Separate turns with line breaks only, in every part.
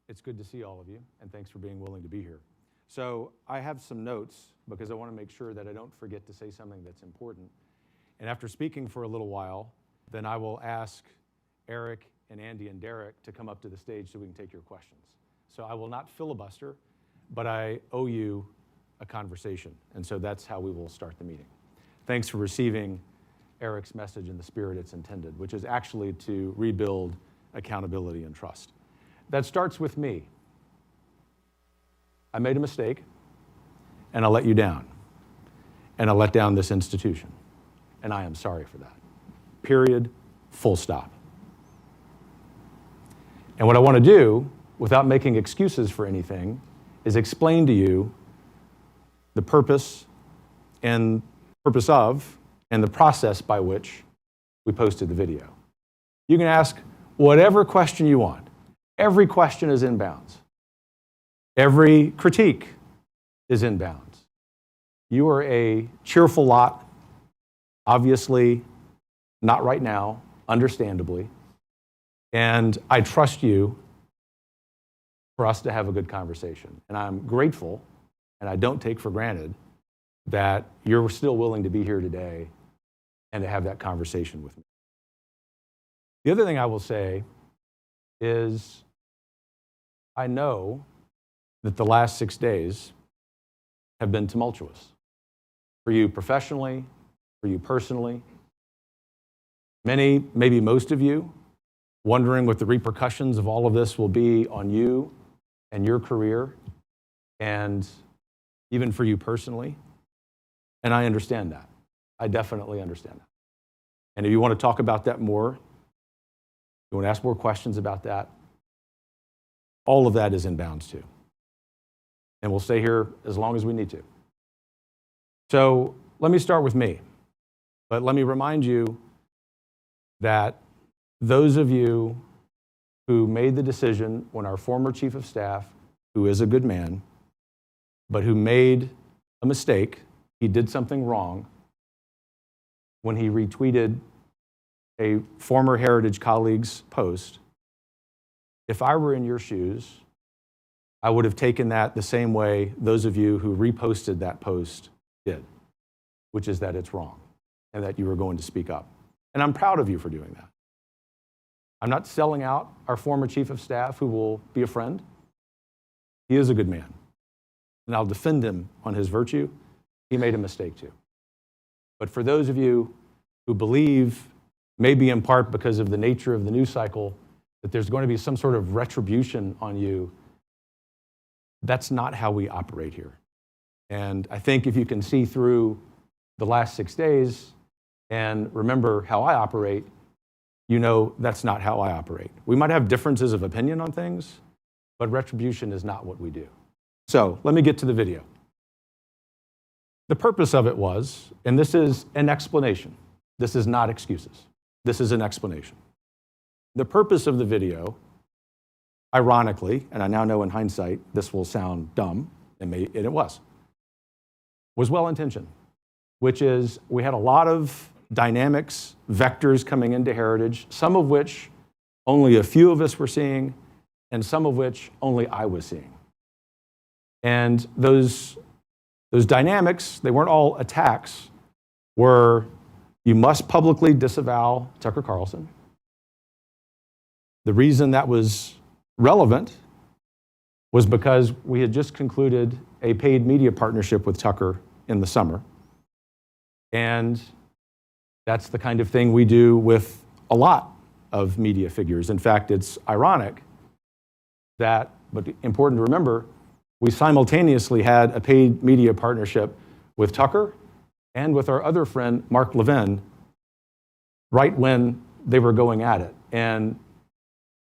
It's good to see all of you, and thanks for being willing to be here. So I have some notes because I want to make sure that I don't forget to say something that's important. And after speaking for a little while, then I will ask Eric and Andy and Derek to come up to the stage so we can take your questions. So I will not filibuster, but I owe you a conversation. And so that's how we will start the meeting. Thanks for receiving Eric's message in the spirit it's intended, which is actually to rebuild accountability and trust. That starts with me. I made a mistake, and I let you down, and I let down this institution, and I am sorry for that. Period, full stop. And what I want to do, without making excuses for anything, is explain to you the purpose and purpose of and the process by which we posted the video. You can ask whatever question you want. Every question is in bounds. Every critique is in bounds. You are a cheerful lot, obviously not right now, understandably, and I trust you for us to have a good conversation. And I'm grateful, and I don't take for granted, that you're still willing to be here today and to have that conversation with me. The other thing I will say is I know that the last 6 days have been tumultuous for you professionally, for you personally. Many, maybe most of you, wondering what the repercussions of all of this will be on you and your career, and even for you personally. And I understand that. I definitely understand that. And if you want to talk about that more, you want to ask more questions about that, all of that is in bounds too. And we'll stay here as long as we need to. So let me start with me. But let me remind you that those of you who made the decision when our former chief of staff, who is a good man, but who made a mistake, he did something wrong when he retweeted a former Heritage colleague's post. If I were in your shoes, I would have taken that the same way those of you who reposted that post did, which is that it's wrong and that you were going to speak up. And I'm proud of you for doing that. I'm not selling out our former chief of staff, who will be a friend. He is a good man, and I'll defend him on his virtue. He made a mistake too. But for those of you who believe, maybe in part because of the nature of the news cycle, that there's going to be some sort of retribution on you, that's not how we operate here. And I think if you can see through the last 6 days and remember how I operate, you know that's not how I operate. We might have differences of opinion on things, but retribution is not what we do. So let me get to the video. The purpose of it was, and this is an explanation. This is not excuses. This is an explanation. The purpose of the video, ironically, and I now know in hindsight this will sound dumb, and it was well-intentioned, which is we had a lot of dynamics, vectors coming into Heritage, some of which only a few of us were seeing, and some of which only I was seeing. And those dynamics, they weren't all attacks, were you must publicly disavow Tucker Carlson. The reason that was relevant was because we had just concluded a paid media partnership with Tucker in the summer. And that's the kind of thing we do with a lot of media figures. In fact, it's ironic that, but important to remember, we simultaneously had a paid media partnership with Tucker and with our other friend, Mark Levin, right when they were going at it. And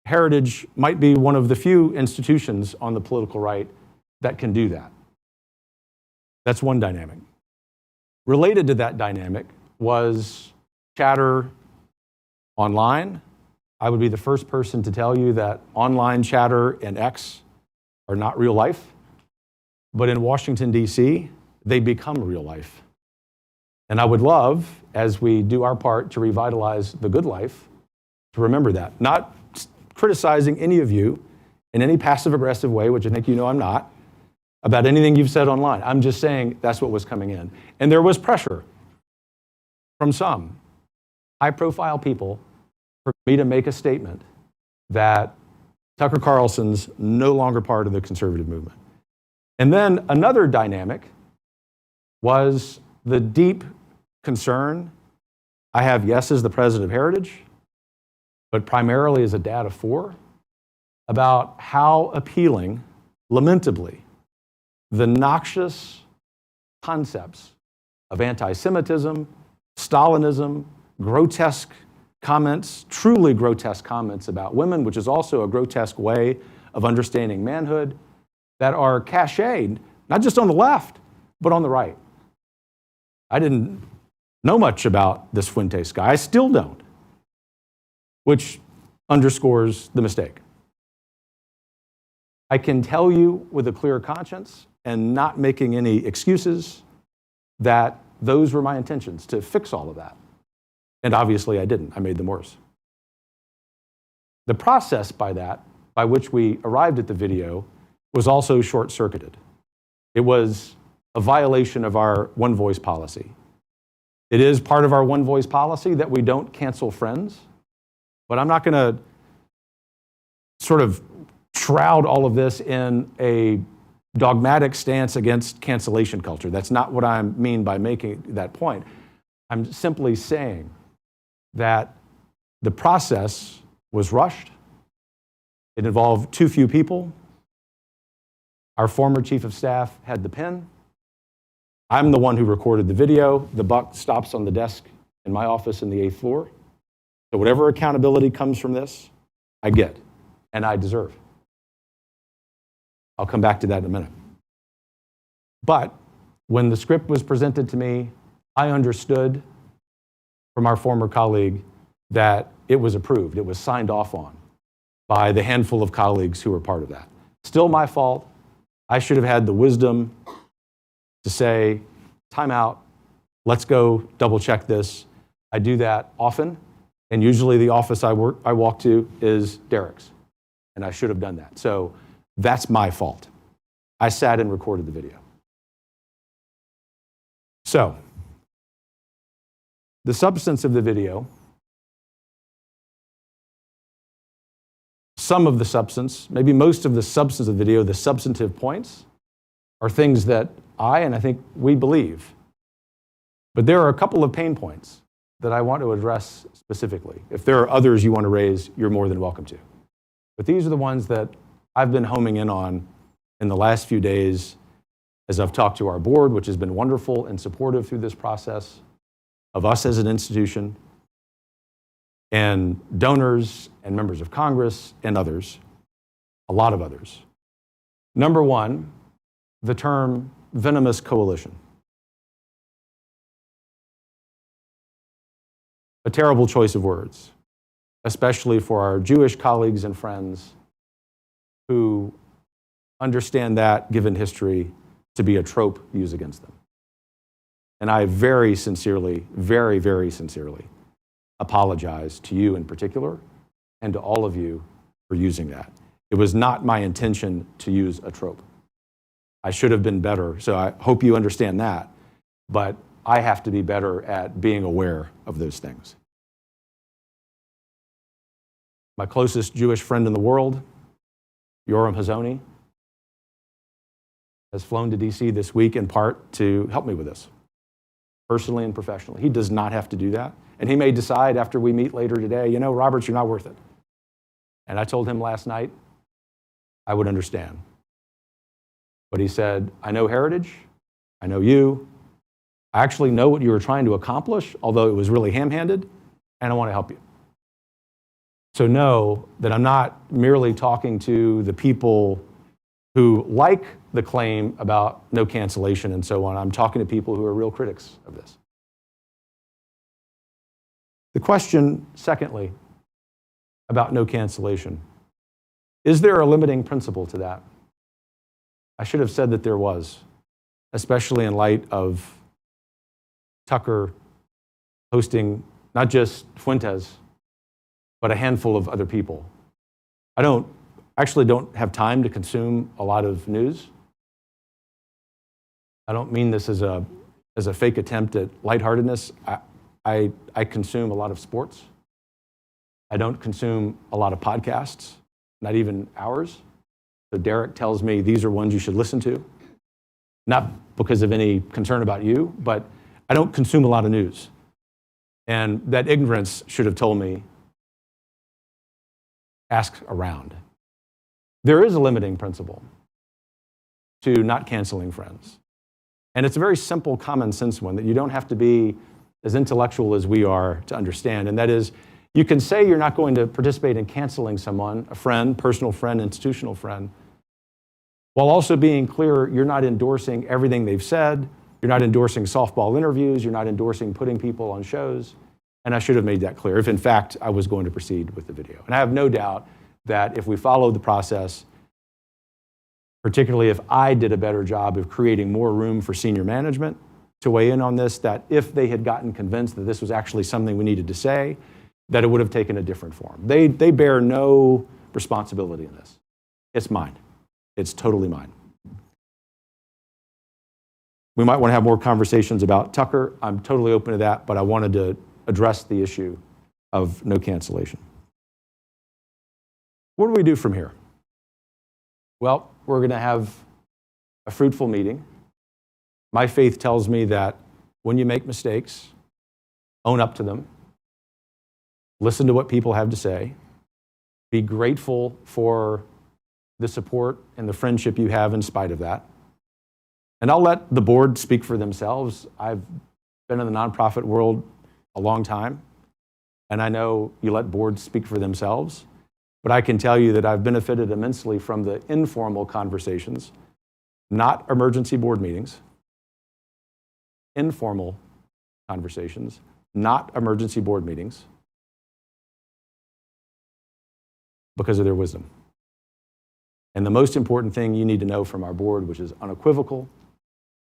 Heritage might be one of the few institutions on the political right that can do that. That's one dynamic. Related to that dynamic was chatter online. I would be the first person to tell you that online chatter and X are not real life. But in Washington, D.C., they become real life. And I would love, as we do our part to revitalize the good life, to remember that. Not criticizing any of you in any passive-aggressive way, which I think you know I'm not, about anything you've said online. I'm just saying that's what was coming in. And there was pressure from some high-profile people for me to make a statement that Tucker Carlson's no longer part of the conservative movement. And then another dynamic was the deep concern I have, yes, as the president of Heritage, but primarily as a dad of 4, about how appealing, lamentably, the noxious concepts of anti-Semitism, Stalinism, grotesque comments, truly grotesque comments about women, which is also a grotesque way of understanding manhood, that are cached, not just on the left, but on the right. I didn't know much about this Fuentes guy. I still don't, which underscores the mistake. I can tell you with a clear conscience and not making any excuses that those were my intentions, to fix all of that. And obviously I didn't. I made them worse. The process by which we arrived at the video was also short-circuited. It was a violation of our one voice policy. It is part of our one voice policy that we don't cancel friends, but I'm not going to sort of shroud all of this in a dogmatic stance against cancellation culture. That's not what I mean by making that point. I'm simply saying that the process was rushed. It involved too few people. Our former chief of staff had the pen. I'm the one who recorded the video. The buck stops on the desk in my office in the 8th floor. So whatever accountability comes from this, I get, and I deserve. I'll come back to that in a minute. But when the script was presented to me, I understood from our former colleague that it was approved. It was signed off on by the handful of colleagues who were part of that. Still my fault. I should have had the wisdom to say, time out, let's go double check this. I do that often, and usually the office I walk to is Derek's, and I should have done that. So that's my fault. I sat and recorded the video. So, the substance of the video, some of the substance, maybe most of the substance of the video, the substantive points, are things that and I think we believe. But there are a couple of pain points that I want to address specifically. If there are others you want to raise, you're more than welcome to. But these are the ones that I've been homing in on in the last few days as I've talked to our board, which has been wonderful and supportive through this process, of us as an institution, and donors and members of Congress and others, a lot of others. Number one, the term venomous coalition. A terrible choice of words, especially for our Jewish colleagues and friends who understand that, given history, to be a trope used against them. And I very sincerely, very, very sincerely apologize to you in particular and to all of you for using that. It was not my intention to use a trope. I should have been better, so I hope you understand that. But I have to be better at being aware of those things. My closest Jewish friend in the world, Yoram Hazony, has flown to DC this week in part to help me with this, personally and professionally. He does not have to do that. And he may decide after we meet later today, you know, Robert, you're not worth it. And I told him last night I would understand. But he said, I know Heritage, I know you, I actually know what you were trying to accomplish, although it was really ham-handed, and I want to help you. So know that I'm not merely talking to the people who like the claim about no cancellation and so on. I'm talking to people who are real critics of this. The question, secondly, about no cancellation. Is there a limiting principle to that? I should have said that there was, especially in light of Tucker hosting not just Fuentes, but a handful of other people. I don't actually don't have time to consume a lot of news. I don't mean this as a fake attempt at lightheartedness. I consume a lot of sports. I don't consume a lot of podcasts, not even ours. So Derek tells me these are ones you should listen to, not because of any concern about you, but I don't consume a lot of news. And that ignorance should have told me, ask around. There is a limiting principle to not canceling friends. And it's a very simple, common sense one that you don't have to be as intellectual as we are to understand. And that is, you can say you're not going to participate in canceling someone, a friend, personal friend, institutional friend, while also being clear you're not endorsing everything they've said, you're not endorsing softball interviews, you're not endorsing putting people on shows. And I should have made that clear if, in fact, I was going to proceed with the video. And I have no doubt that if we followed the process, particularly if I did a better job of creating more room for senior management to weigh in on this, that if they had gotten convinced that this was actually something we needed to say, that it would have taken a different form. They bear no responsibility in this. It's mine. It's totally mine. We might want to have more conversations about Tucker. I'm totally open to that, but I wanted to address the issue of no cancellation. What do we do from here? Well, we're going to have a fruitful meeting. My faith tells me that when you make mistakes, own up to them, listen to what people have to say, be grateful for the support and the friendship you have in spite of that. And I'll let the board speak for themselves. I've been in the nonprofit world a long time, and I know you let boards speak for themselves, but I can tell you that I've benefited immensely from the informal conversations, not emergency board meetings, informal conversations, not emergency board meetings, because of their wisdom. And the most important thing you need to know from our board, which is unequivocal,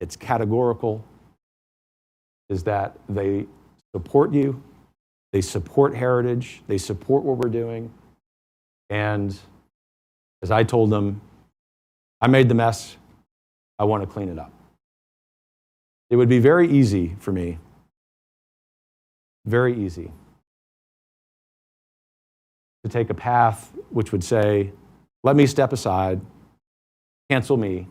it's categorical, is that they support you, they support Heritage, they support what we're doing, and as I told them, I made the mess, I want to clean it up. It would be very easy for me, very easy, to take a path which would say, let me step aside, cancel me.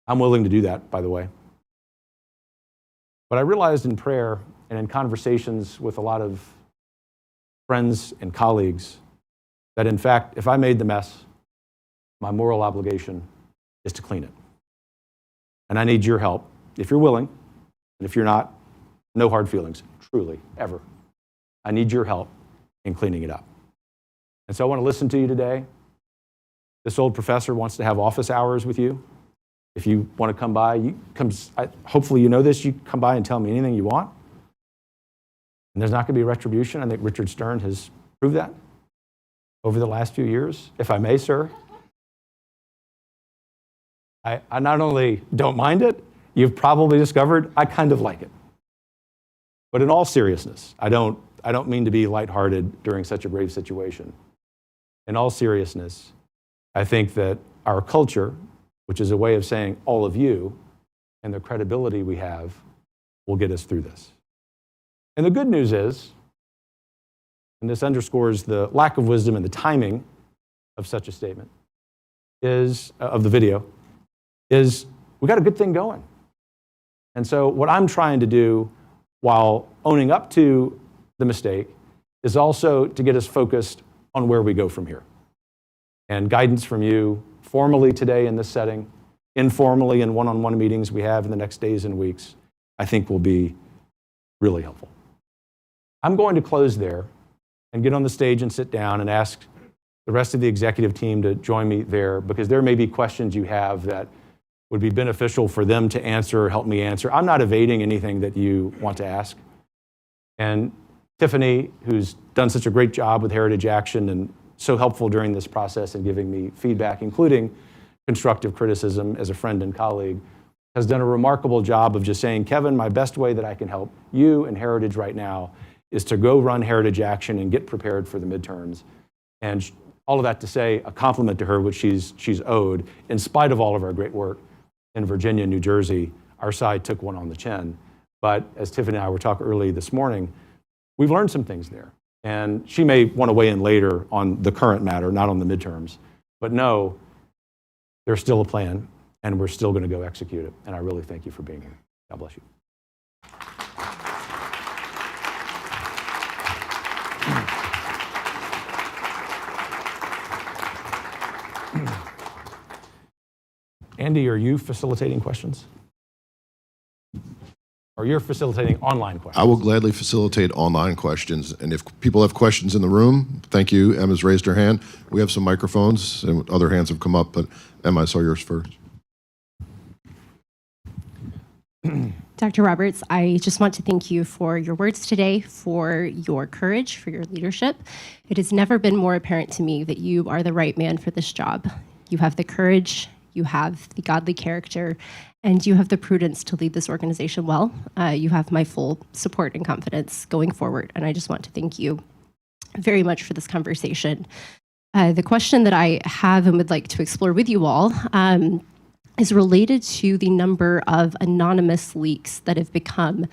I'm willing to do that, by the way. But I realized in prayer and in conversations with a lot of friends and colleagues that, in fact, if I made the mess, my moral obligation is to clean it. And I need your help, if you're willing, and if you're not, no hard feelings, truly, ever. I need your help in cleaning it up. And so I want to listen to you today. This old professor wants to have office hours with you. If you want to come by, hopefully you know this, you come by and tell me anything you want. And there's not going to be retribution. I think Richard Stern has proved that over the last few years. If I may, sir, I not only don't mind it, you've probably discovered I kind of like it. But in all seriousness, I don't mean to be lighthearted during such a grave situation. In all seriousness, I think that our culture, which is a way of saying all of you, and the credibility we have, will get us through this. And the good news is, and this underscores the lack of wisdom and the timing of such a statement, of the video, is we got a good thing going. And so what I'm trying to do while owning up to the mistake is also to get us focused on where we go from here. And guidance from you formally today in this setting, informally in one-on-one meetings we have in the next days and weeks, I think will be really helpful. I'm going to close there and get on the stage and sit down and ask the rest of the executive team to join me there, because there may be questions you have that would be beneficial for them to answer or help me answer. I'm not evading anything that you want to ask. And Tiffany, who's done such a great job with Heritage Action and so helpful during this process and giving me feedback, including constructive criticism as a friend and colleague, has done a remarkable job of just saying, Kevin, my best way that I can help you and Heritage right now is to go run Heritage Action and get prepared for the midterms. And all of that to say a compliment to her, which she's owed. In spite of all of our great work in Virginia and New Jersey, our side took one on the chin. But as Tiffany and I were talking early this morning, we've learned some things there. And she may want to weigh in later on the current matter, not on the midterms. But no, there's still a plan, and we're still going to go execute it. And I really thank you for being here. God bless you. Andy, are you facilitating questions? Or you're facilitating online questions?
I will gladly facilitate online questions. And if people have questions in the room, thank you. Emma's raised her hand. We have some microphones, and other hands have come up, but Emma, I saw yours first.
Dr. Roberts, I just want to thank you for your words today, for your courage, for your leadership. It has never been more apparent to me that you are the right man for this job. You have the courage, you have the godly character, and you have the prudence to lead this organization well. You have my full support and confidence going forward, and I just want to thank you very much for this conversation. The question that I have and would like to explore with you all is related to the number of anonymous leaks that have become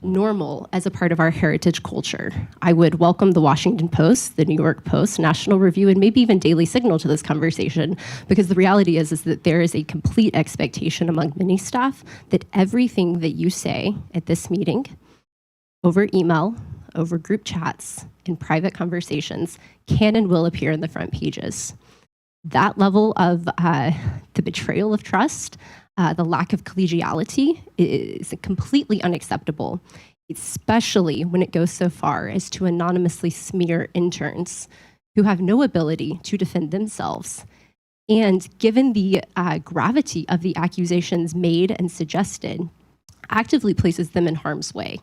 normal as a part of our heritage culture. I would welcome the Washington Post, the New York Post, National Review, and maybe even Daily Signal to this conversation, because the reality is that there is a complete expectation among many staff that everything that you say at this meeting, over email, over group chats, in private conversations, can and will appear in the front pages. That level of the betrayal of trust, the lack of collegiality is completely unacceptable, especially when it goes so far as to anonymously smear interns who have no ability to defend themselves. And given the gravity of the accusations made and suggested, actively places them in harm's way.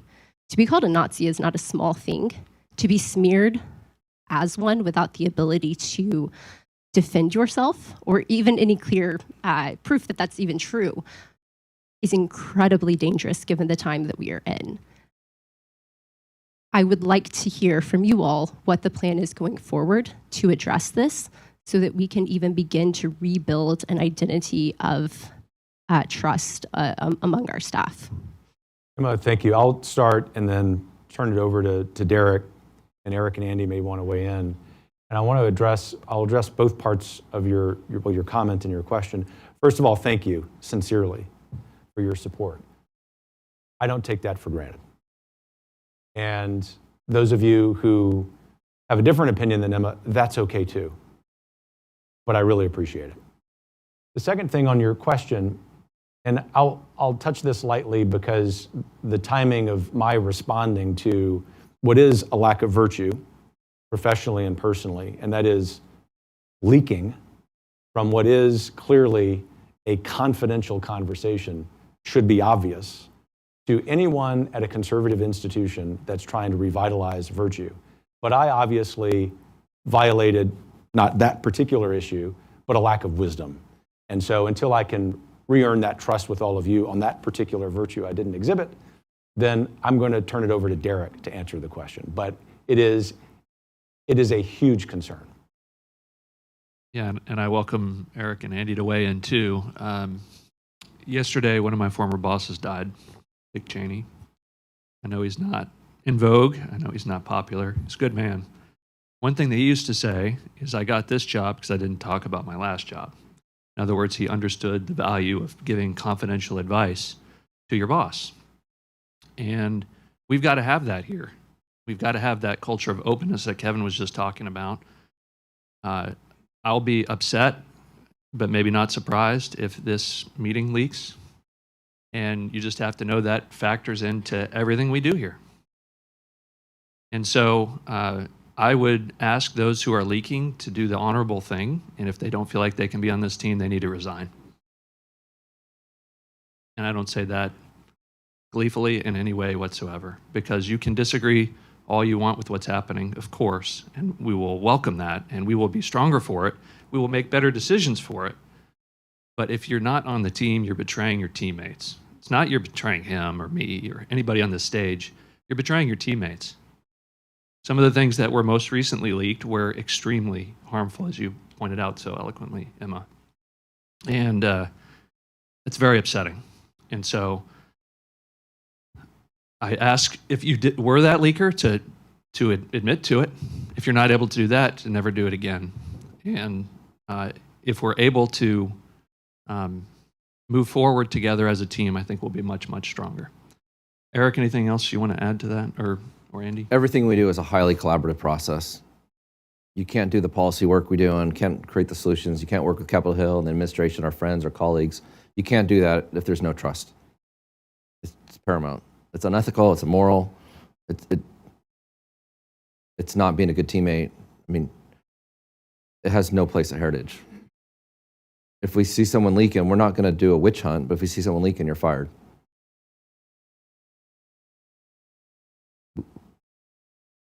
To be called a Nazi is not a small thing. To be smeared as one without the ability to defend yourself, or even any clear proof that that's even true, is incredibly dangerous given the time that we are in. I would like to hear from you all what the plan is going forward to address this so that we can even begin to rebuild an identity of trust among our staff.
Emma, thank you. I'll start and then turn it over to Derek, and Eric and Andy may want to weigh in. And I'll address both parts of your comment and your question. First of all, thank you sincerely for your support. I don't take that for granted. And those of you who have a different opinion than Emma, that's okay too. But I really appreciate it. The second thing on your question, and I'll touch this lightly because the timing of my responding to what is a lack of virtue, professionally and personally, and that is leaking from what is clearly a confidential conversation, should be obvious to anyone at a conservative institution that's trying to revitalize virtue. But I obviously violated not that particular issue, but a lack of wisdom. And so until I can re-earn that trust with all of you on that particular virtue I didn't exhibit, then I'm going to turn it over to Derek to answer the question. But it is a huge concern.
Yeah, and I welcome Eric and Andy to weigh in too. Yesterday, one of my former bosses died, Dick Cheney. I know he's not in vogue. I know he's not popular. He's a good man. One thing that he used to say is, I got this job because I didn't talk about my last job. In other words, he understood the value of giving confidential advice to your boss. And we've got to have that here. We've got to have that culture of openness that Kevin was just talking about. I'll be upset, but maybe not surprised if this meeting leaks. And you just have to know that factors into everything we do here. And so I would ask those who are leaking to do the honorable thing. And if they don't feel like they can be on this team, they need to resign. And I don't say that gleefully in any way whatsoever, because you can disagree all you want with what's happening, of course, and we will welcome that, and we will be stronger for it. We will make better decisions for it. But if you're not on the team, you're betraying your teammates. It's not you're betraying him or me or anybody on this stage. You're betraying your teammates. Some of the things that were most recently leaked were extremely harmful, as you pointed out so eloquently, Emma. And it's very upsetting. And so I ask if you were that leaker to admit to it. If you're not able to do that, to never do it again. And if we're able to move forward together as a team, I think we'll be much, much stronger. Eric, anything else you want to add to that, or Andy?
Everything we do is a highly collaborative process. You can't do the policy work we do and can't create the solutions. You can't work with Capitol Hill and the administration, our friends, our colleagues. You can't do that if there's no trust. It's paramount. It's unethical. It's immoral. It's not being a good teammate. I mean, it has no place at Heritage. If we see someone leaking, we're not going to do a witch hunt, but if we see someone leaking, you're fired.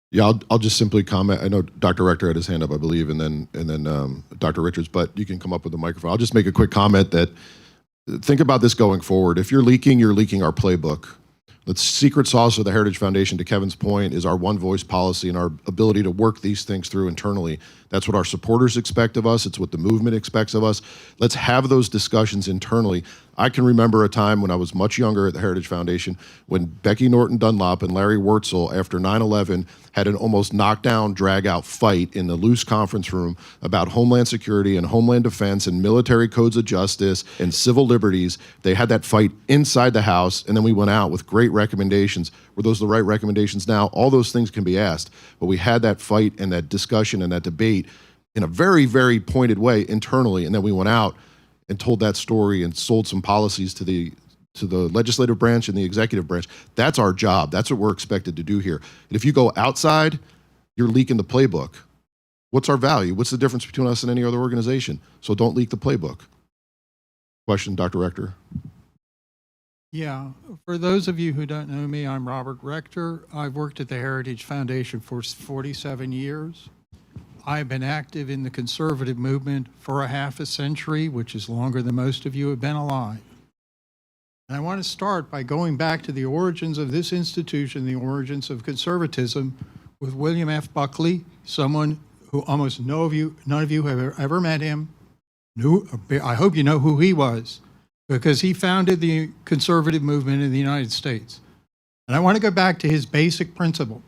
Yeah, I'll just simply comment. I know Dr. Rector had his hand up, I believe, and then Dr. Richards, but you can come up with the microphone. I'll just make a quick comment that think about this going forward. If you're leaking our playbook. The secret sauce of the Heritage Foundation, to Kevin's point, is our one voice policy and our ability to work these things through internally. That's what our supporters expect of us. It's what the movement expects of us. Let's have those discussions internally. I can remember a time when I was much younger at the Heritage Foundation when Becky Norton Dunlop and Larry Wurtzel, after 9/11, had an almost knockdown, drag-out fight in the loose conference room about Homeland Security and Homeland Defense and military codes of justice and civil liberties. They had that fight inside the House, and then we went out with great recommendations. Were those the right recommendations now? All those things can be asked, but we had that fight and that discussion and that debate in a very, very pointed way internally, and then we went out and told that story and sold some policies to the legislative branch and the executive branch. That's our job. That's what we're expected to do here. And if you go outside, you're leaking the playbook. What's our value? What's the difference between us and any other organization? So don't leak the playbook. Question, Dr. Rector.
Yeah, for those of you who don't know me, I'm Robert Rector. I've worked at the Heritage Foundation for 47 years. I've been active in the conservative movement for a half a century, which is longer than most of you have been alive. And I want to start by going back to the origins of this institution, the origins of conservatism, with William F. Buckley, someone who almost none of you have ever met him. I hope you know who he was, because he founded the conservative movement in the United States. And I want to go back to his basic principle.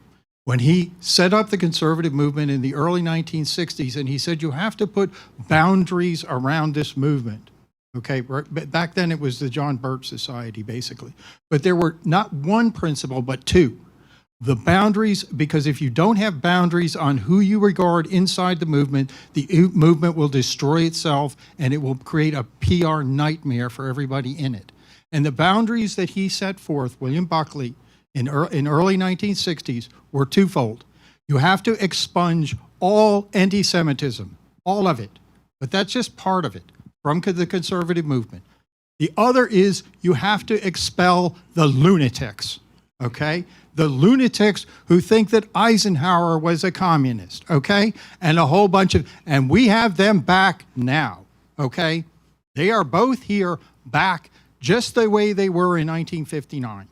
When he set up the conservative movement in the early 1960s, and he said, you have to put boundaries around this movement. Okay, back then it was the John Birch Society, basically. But there were not one principle, but two. The boundaries, because if you don't have boundaries on who you regard inside the movement will destroy itself, and it will create a PR nightmare for everybody in it. And the boundaries that he set forth, William Buckley, in early 1960s were twofold. You have to expunge all anti-Semitism, all of it, but that's just part of it, from the conservative movement. The other is you have to expel the lunatics, okay? The lunatics who think that Eisenhower was a communist, okay? And a whole bunch of, and we have them back now, okay? They are both here back just the way they were in 1959.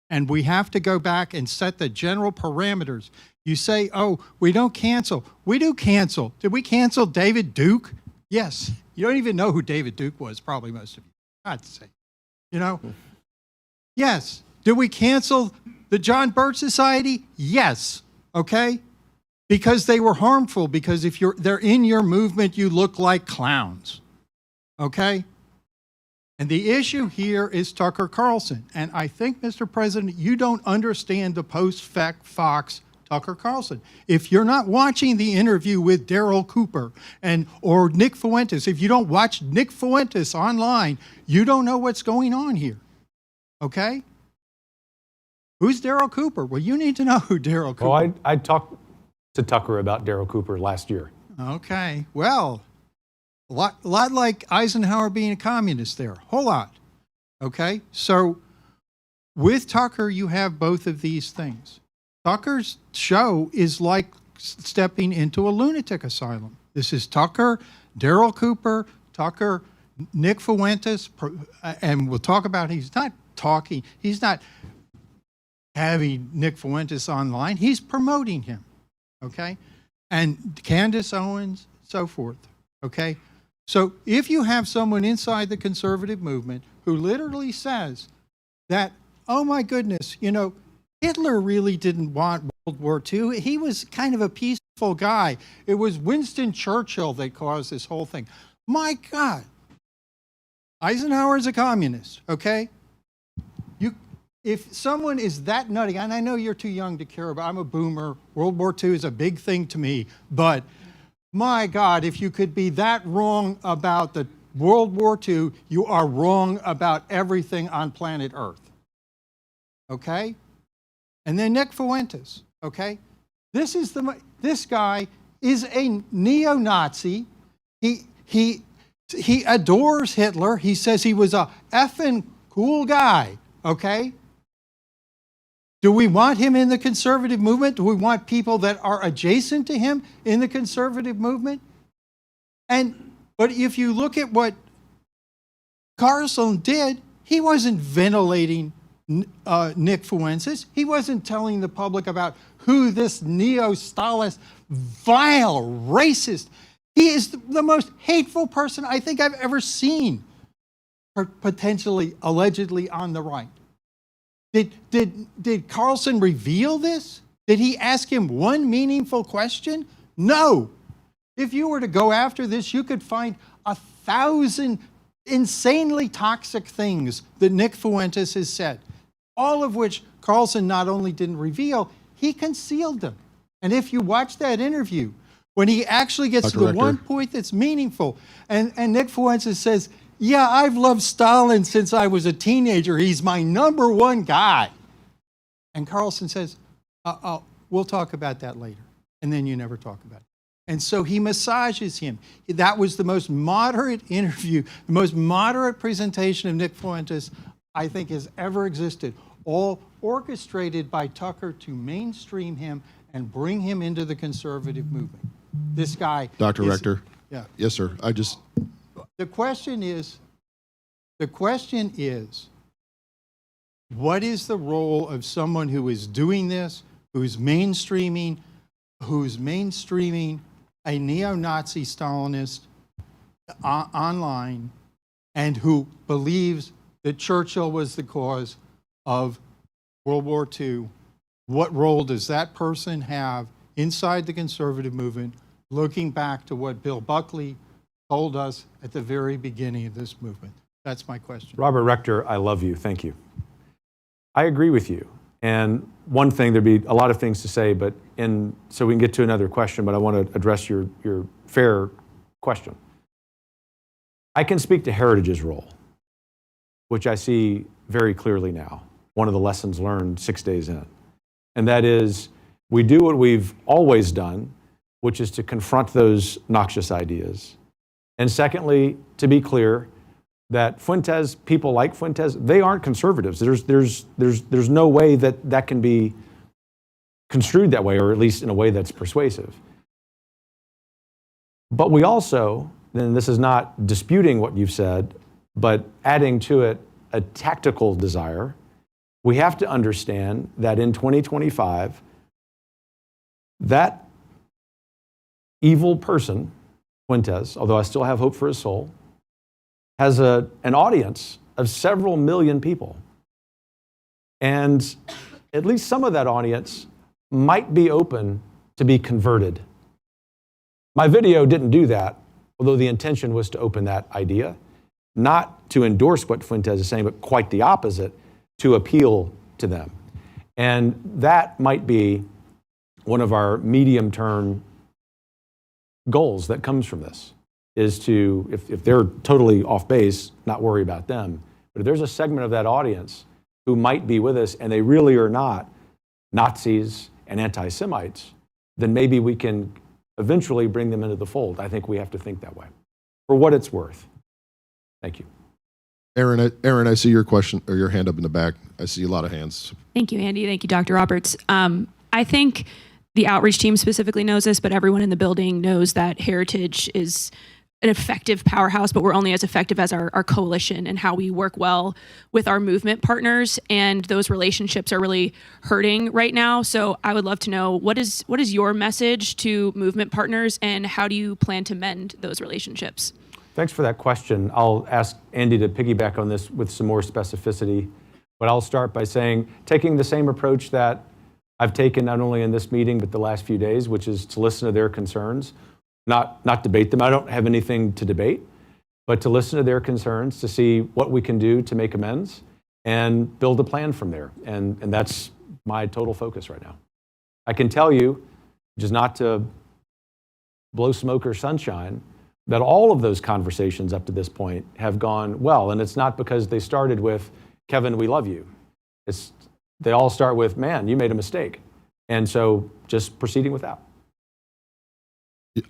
And we have to go back and set the general parameters. You say, oh, we don't cancel. We do cancel. Did we cancel David Duke? Yes. You don't even know who David Duke was, probably most of you. I'd say. You know? Yes. Did we cancel the John Birch Society? Yes. Okay? Because they were harmful, because if they're in your movement, you look like clowns. Okay? And the issue here is Tucker Carlson. And I think, Mr. President, you don't understand the post-fact Fox Tucker Carlson. If you're not watching the interview with Daryl Cooper or Nick Fuentes, if you don't watch Nick Fuentes online, you don't know what's going on here. Okay? Who's Daryl Cooper? Well, you need to know who Daryl Cooper is.
Well, I talked to Tucker about Daryl Cooper last year.
Okay. Well, a lot like Eisenhower being a communist there. Whole lot. Okay? So with Tucker, you have both of these things. Tucker's show is like stepping into a lunatic asylum. This is Tucker, Daryl Cooper, Tucker, Nick Fuentes, and we'll talk about he's not having Nick Fuentes online. He's promoting him, okay? And Candace Owens, so forth, okay? So if you have someone inside the conservative movement who literally says that, oh my goodness, you know, Hitler really didn't want World War II. He was kind of a peaceful guy. It was Winston Churchill that caused this whole thing. My God. Eisenhower's a communist, okay? If someone is that nutty, and I know you're too young to care about, I'm a boomer. World War II is a big thing to me, but my God, if you could be that wrong about the World War II, you are wrong about everything on planet Earth. Okay? And then Nick Fuentes, okay? This guy is a neo-Nazi. He adores Hitler. He says he was a effing cool guy, okay? Do we want him in the conservative movement? Do we want people that are adjacent to him in the conservative movement? But if you look at what Carlson did, he wasn't ventilating Nick Fuentes. He wasn't telling the public about who this neo-Stalinist, vile, racist. He is the most hateful person I think I've ever seen, potentially, allegedly on the right. Did Carlson reveal this? Did he ask him one meaningful question? No. If you were to go after this, you could find 1,000 insanely toxic things that Nick Fuentes has said, all of which Carlson not only didn't reveal, he concealed them. And if you watch that interview, when he actually gets to the one point that's meaningful, and Nick Fuentes says, yeah, I've loved Stalin since I was a teenager. He's my number one guy. And Carlson says, we'll talk about that later. And then you never talk about it. And so he massages him. That was the most moderate interview, the most moderate presentation of Nick Fuentes I think has ever existed, all orchestrated by Tucker to mainstream him and bring him into the conservative movement. This guy.
Dr. Rector.
Yeah.
Yes, sir.
The question is, what is the role of someone who is doing this, who's mainstreaming a neo-Nazi Stalinist online, and who believes that Churchill was the cause of World War II? What role does that person have inside the conservative movement, looking back to what Bill Buckley told us at the very beginning of this movement? That's my question.
Robert Rector, I love you. Thank you. I agree with you. And one thing, there'd be a lot of things to say, but so we can get to another question, but I want to address your fair question. I can speak to Heritage's role, which I see very clearly now, one of the lessons learned 6 days in. And that is, we do what we've always done, which is to confront those noxious ideas. And secondly, to be clear, that Fuentes, people like Fuentes, they aren't conservatives. There's no way that can be construed that way, or at least in a way that's persuasive. But we also, and this is not disputing what you've said, but adding to it a tactical desire, we have to understand that in 2025, that evil person, Fuentes, although I still have hope for his soul, has an audience of several million people. And at least some of that audience might be open to be converted. My video didn't do that, although the intention was to open that idea, not to endorse what Fuentes is saying, but quite the opposite, to appeal to them. And that might be one of our medium-term goals that comes from this, is to, if they're totally off base, not worry about them. But if there's a segment of that audience who might be with us and they really are not Nazis and anti-Semites, then maybe we can eventually bring them into the fold. I think we have to think that way, for what it's worth. Thank you.
Aaron, I see your question or your hand up in the back. I see a lot of hands.
Thank you, Andy. Thank you, Dr. Roberts. I think the outreach team specifically knows this, but everyone in the building knows that Heritage is an effective powerhouse, but we're only as effective as our coalition and how we work well with our movement partners. And those relationships are really hurting right now. So I would love to know, what is your message to movement partners, and how do you plan to mend those relationships?
Thanks for that question. I'll ask Andy to piggyback on this with some more specificity, but I'll start by saying, taking the same approach that I've taken not only in this meeting, but the last few days, which is to listen to their concerns, not debate them. I don't have anything to debate, but to listen to their concerns, to see what we can do to make amends and build a plan from there. And that's my total focus right now. I can tell you, which is not to blow smoke or sunshine, that all of those conversations up to this point have gone well. And it's not because they started with, Kevin, we love you. They all start with, man, you made a mistake. And so just proceeding with that.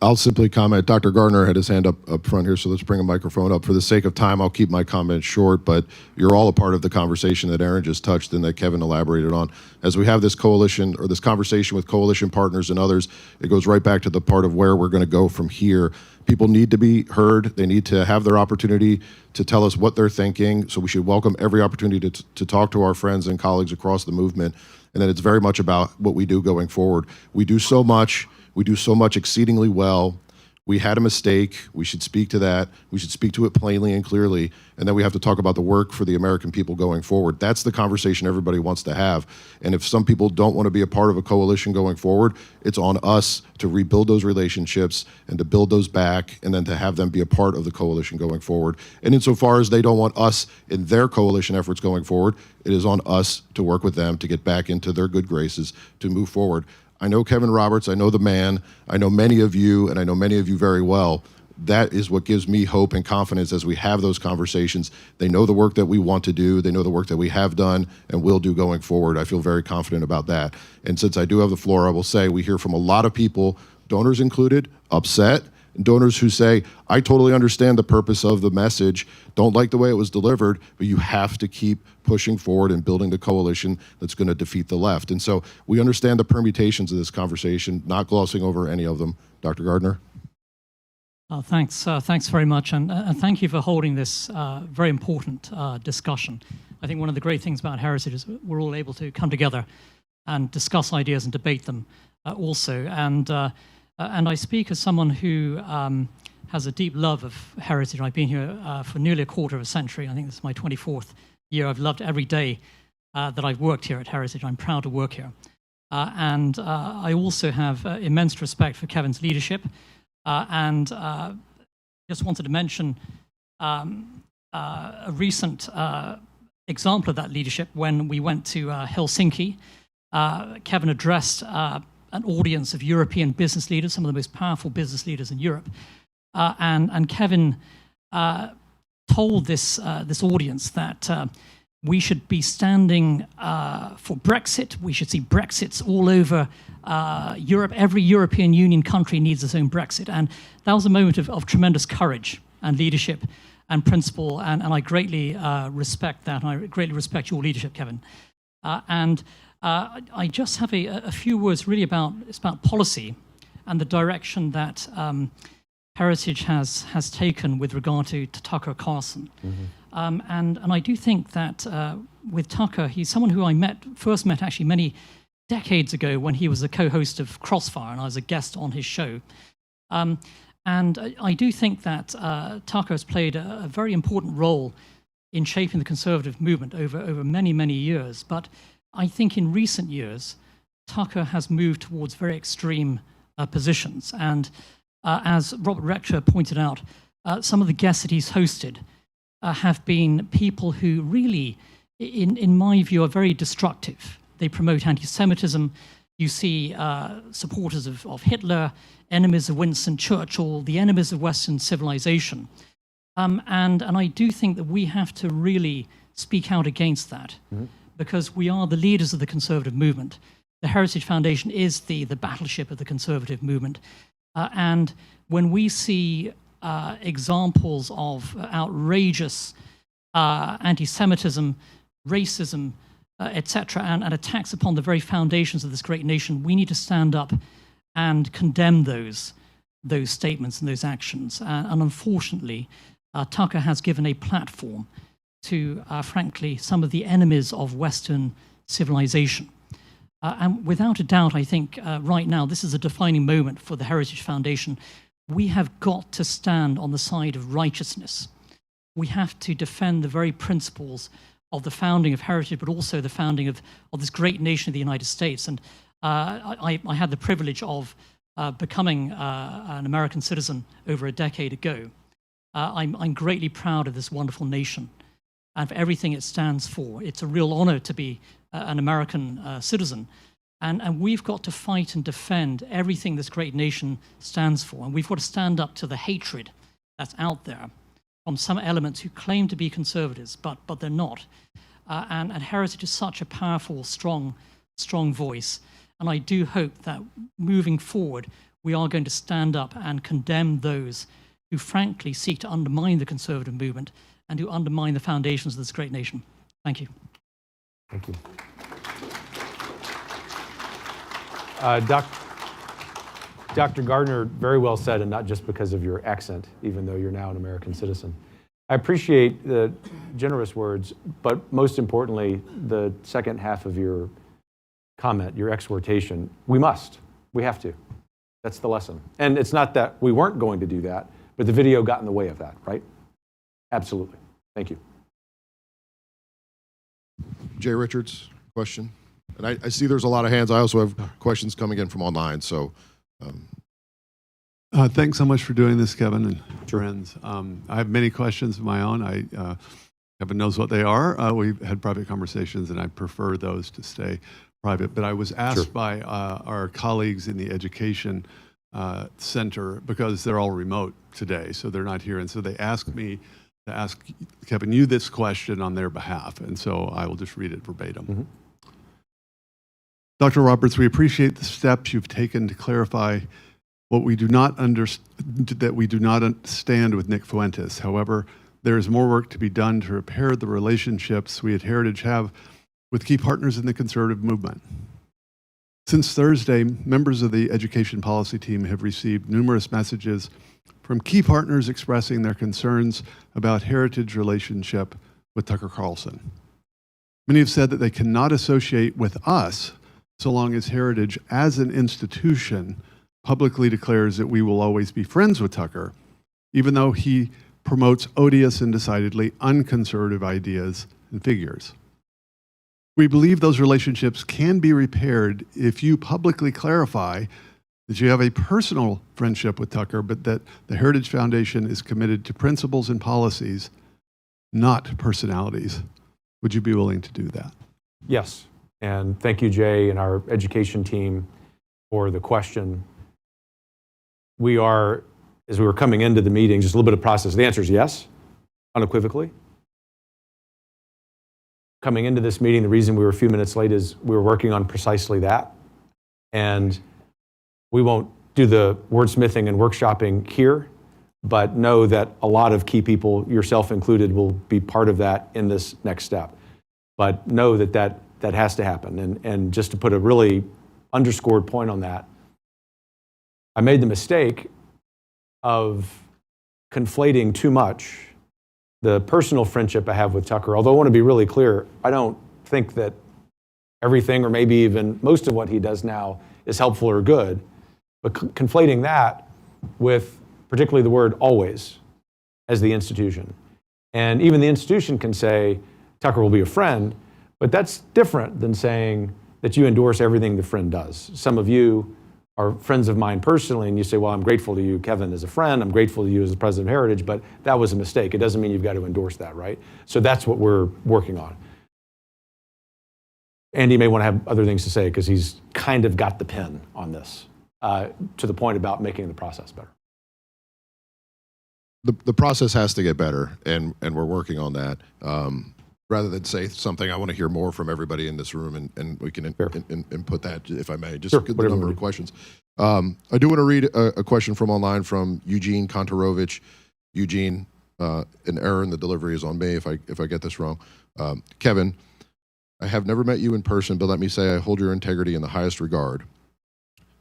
I'll simply comment. Dr. Gardner had his hand up front here, so let's bring a microphone up. For the sake of time, I'll keep my comments short, but you're all a part of the conversation that Aaron just touched and that Kevin elaborated on. As we have this coalition or this conversation with coalition partners and others, it goes right back to the part of where we're going to go from here. People need to be heard. They need to have their opportunity to tell us what they're thinking. So we should welcome every opportunity to talk to our friends and colleagues across the movement. And then it's very much about what we do going forward. We do so much. We do so much exceedingly well. We had a mistake. We should speak to that. We should speak to it plainly and clearly. And then we have to talk about the work for the American people going forward. That's the conversation everybody wants to have. And if some people don't want to be a part of a coalition going forward, it's on us to rebuild those relationships and to build those back, and then to have them be a part of the coalition going forward. And insofar as they don't want us in their coalition efforts going forward, it is on us to work with them to get back into their good graces to move forward. I know Kevin Roberts, I know the man, I know many of you, and I know many of you very well. That is what gives me hope and confidence as we have those conversations. They know the work that we want to do, they know the work that we have done and will do going forward. I feel very confident about that. And since I do have the floor, I will say we hear from a lot of people, donors included, upset, and donors who say, I totally understand the purpose of the message, don't like the way it was delivered, but you have to keep pushing forward and building the coalition that's going to defeat the left. And so we understand the permutations of this conversation, not glossing over any of them. Dr. Gardner?
Thanks very much, and thank you for holding this very important discussion. I think one of the great things about Heritage is we're all able to come together and discuss ideas and debate them also. And I speak as someone who has a deep love of Heritage. I've been here for nearly a quarter of a century. I think this is my 24th year. I've loved every day that I've worked here at Heritage. I'm proud to work here. And I also have immense respect for Kevin's leadership. And just wanted to mention a recent example of that leadership. When we went to Helsinki, Kevin addressed an audience of European business leaders, some of the most powerful business leaders in Europe. And Kevin told this audience that we should be standing for Brexit. We should see Brexits all over Europe. Every European Union country needs its own Brexit. And that was a moment of tremendous courage and leadership and principle. And I greatly respect that. And I greatly respect your leadership, Kevin. I just have a few words really about policy and the direction that Heritage has taken with regard to Tucker Carlson. Mm-hmm. And I do think that with Tucker, he's someone who I first met actually many decades ago when he was a co-host of Crossfire and I was a guest on his show. And I do think that Tucker has played a very important role in shaping the conservative movement over many, many years. But I think in recent years, Tucker has moved towards very extreme positions. And as Robert Rector pointed out, some of the guests that he's hosted have been people who really, in my view, are very destructive. They promote anti-Semitism. You see supporters of Hitler, enemies of Winston Churchill, the enemies of Western civilization. And I do think that we have to really speak out against that, mm-hmm. because we are the leaders of the conservative movement. The Heritage Foundation is the battleship of the conservative movement. And when we see examples of outrageous anti-Semitism, racism, etc., and attacks upon the very foundations of this great nation, we need to stand up and condemn those those statements and those actions. And unfortunately, Tucker has given a platform to, frankly, some of the enemies of Western civilization. And without a doubt, I think right now, this is a defining moment for the Heritage Foundation. We have got to stand on the side of righteousness. We have to defend the very principles of the founding of Heritage, but also the founding of this great nation of the United States. And I had the privilege of becoming an American citizen over a decade ago. I'm greatly proud of this wonderful nation and for everything it stands for. It's a real honor to be an American citizen. And we've got to fight and defend everything this great nation stands for. And we've got to stand up to the hatred that's out there from some elements who claim to be conservatives, but they're not. And Heritage is such a powerful, strong voice. And I do hope that moving forward, we are going to stand up and condemn those who frankly seek to undermine the conservative movement and who undermine the foundations of this great nation. Thank you.
Thank you. Dr. Gardner, very well said, and not just because of your accent, even though you're now an American citizen. I appreciate the generous words, but most importantly, the second half of your comment, your exhortation. We have to. That's the lesson. And it's not that we weren't going to do that, but the video got in the way of that, right? Absolutely. Thank you.
Jay Richards, question? And I see there's a lot of hands. I also have questions coming in from online. So,
thanks so much for doing this, Kevin and friends. I have many questions of my own. Kevin knows what they are. We've had private conversations, and I prefer those to stay private. But I was asked by our colleagues in the education center, because they're all remote today, so they're not here. And so they asked me to ask Kevin you this question on their behalf. And so I will just read it verbatim.
Mm-hmm.
Dr. Roberts, we appreciate the steps you've taken to clarify what we do not that we do not understand with Nick Fuentes. However, there is more work to be done to repair the relationships we at Heritage have with key partners in the conservative movement. Since Thursday, members of the education policy team have received numerous messages from key partners expressing their concerns about Heritage relationship with Tucker Carlson. Many have said that they cannot associate with us so long as Heritage as an institution publicly declares that we will always be friends with Tucker, even though he promotes odious and decidedly unconservative ideas and figures. We believe those relationships can be repaired if you publicly clarify that you have a personal friendship with Tucker, but that the Heritage Foundation is committed to principles and policies, not personalities. Would you be willing to do that?
Yes. And thank you, Jay, and our education team for the question. We are, as we were coming into the meeting, just a little bit of process. The answer is yes, unequivocally. Coming into this meeting, the reason we were a few minutes late is we were working on precisely that. And we won't do the wordsmithing and workshopping here, but know that a lot of key people, yourself included, will be part of that in this next step. But know that has to happen. And just to put a really underscored point on that, I made the mistake of conflating too much the personal friendship I have with Tucker. Although I want to be really clear, I don't think that everything, or maybe even most of what he does now, is helpful or good. But conflating that with particularly the word always as the institution. And even the institution can say, Tucker will be a friend, but that's different than saying that you endorse everything the friend does. Some of you are friends of mine personally, and you say, well, I'm grateful to you, Kevin, as a friend. I'm grateful to you as the president of Heritage, but that was a mistake. It doesn't mean you've got to endorse that, right? So that's what we're working on. Andy may want to have other things to say because he's kind of got the pin on this to the point about making the process better.
the process has to get better, and we're working on that. Rather than say something, I want to hear more from everybody in this room, and we can input that, if I may, just the number of questions. I do want to read a question from online from Eugene Kontorovich. Eugene, an error in the delivery is on me if I get this wrong. Kevin, I have never met you in person, but let me say I hold your integrity in the highest regard.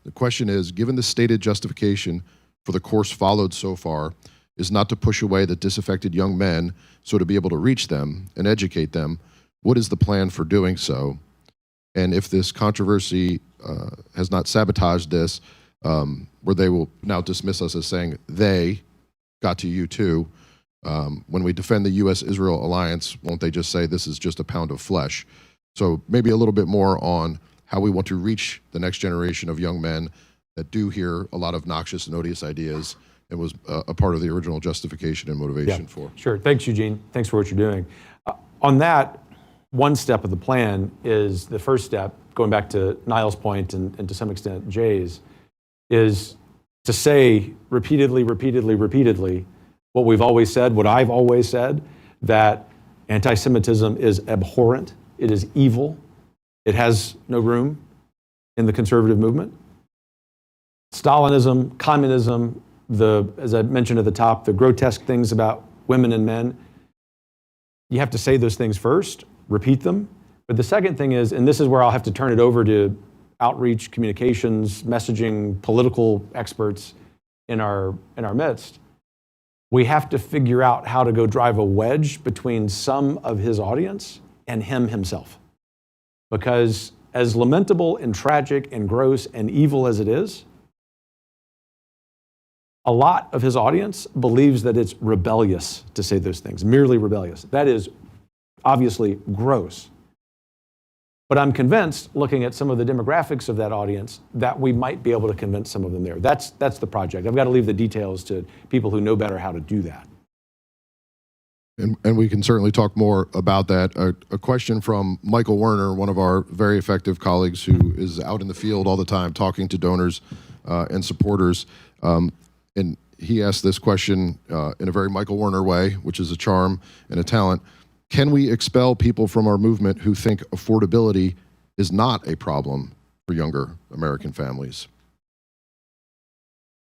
The question is, given the stated justification for the course followed so far is not to push away the disaffected young men, so to be able to reach them and educate them, what is the plan for doing so? And if this controversy has not sabotaged this, where they will now dismiss us as saying they got to you too, when we defend the U.S.-Israel alliance, won't they just say this is just a pound of flesh? So maybe a little bit more on how we want to reach the next generation of young men that do hear a lot of noxious and odious ideas and was a part of the original justification and motivation for.
Sure. Thanks, Eugene. Thanks for what you're doing. On that, one step of the plan is the first step, going back to Niall's point and to some extent Jay's, is to say repeatedly what we've always said, what I've always said, that anti-Semitism is abhorrent, it is evil, it has no room in the conservative movement. Stalinism, communism, as I mentioned at the top, the grotesque things about women and men, you have to say those things first, repeat them. But the second thing is, and this is where I'll have to turn it over to outreach, communications, messaging, political experts in our midst, we have to figure out how to go drive a wedge between some of his audience and him himself. Because as lamentable and tragic and gross and evil as it is, a lot of his audience believes that it's rebellious to say those things, merely rebellious. That is obviously gross. But I'm convinced, looking at some of the demographics of that audience, that we might be able to convince some of them there. That's the project. I've got to leave the details to people who know better how to do that.
And we can certainly talk more about that. A question from Michael Werner, one of our very effective colleagues who is out in the field all the time talking to donors and supporters. And he asked this question in a very Michael Werner way, which is a charm and a talent. Can we expel people from our movement who think affordability is not a problem for younger American families?